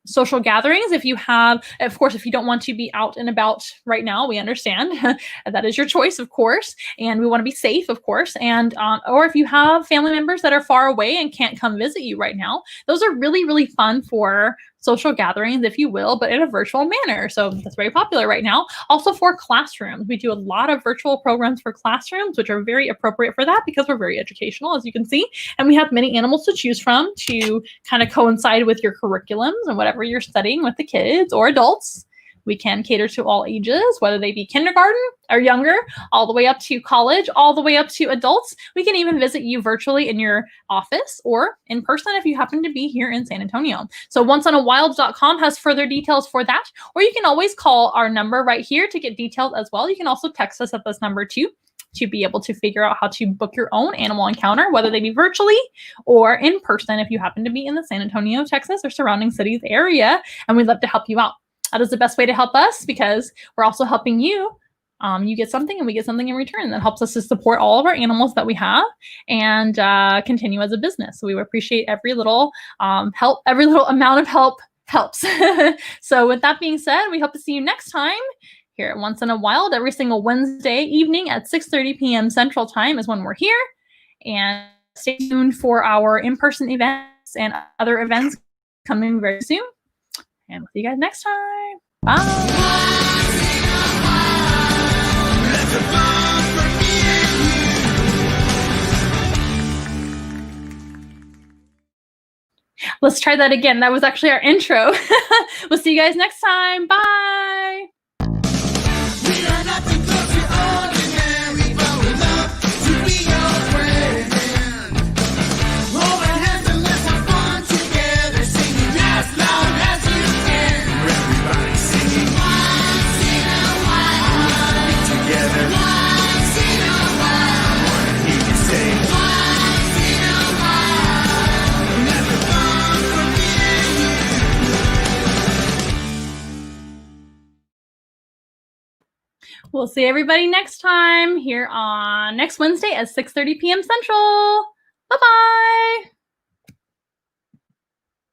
social gatherings. If you have, of course, if you don't want to be out and about right now, we understand. That is your choice, of course. And we want to be safe, of course. And or if you have family members that are far away and can't come visit you right now, those are really, really fun for social gatherings, if you will, but in a virtual manner. So that's very popular right now. Also for classrooms, we do a lot of virtual programs for classrooms, which are very appropriate for that because we're very educational, as you can see. And we have many animals to choose from to kind of coincide with your curriculums and whatever you're studying with the kids or adults. We can cater to all ages, whether they be kindergarten or younger, all the way up to college, all the way up to adults. We can even visit you virtually in your office or in person if you happen to be here in San Antonio. So onceinawild.com has further details for that, or you can always call our number right here to get details as well. You can also text us at this number too, to be able to figure out how to book your own animal encounter, whether they be virtually or in person if you happen to be in the San Antonio, Texas or surrounding cities area, and we'd love to help you out. That is the best way to help us because we're also helping you. You get something and we get something in return that helps us to support all of our animals that we have and continue as a business. So we appreciate every little help, every little amount of help helps. So with that being said, we hope to see you next time here at Once in a Wild. Every single Wednesday evening at 6:30 p.m. Central Time is when we're here. And stay tuned for our in-person events and other events coming very soon. And we'll see you guys next time. Bye. Let's try that again. That was actually our intro. We'll see you guys next time. Bye. We are nothing close to ordinary, but we love to be your friend. Hold our hands and let's have fun together, singing as loud as you can. Everybody singing once in a while. Together. Once in a while. I want to hear you say once in a while. That's the fun for me and you. We'll see everybody next time here on next Wednesday at 6:30 p.m. Central. Bye-bye.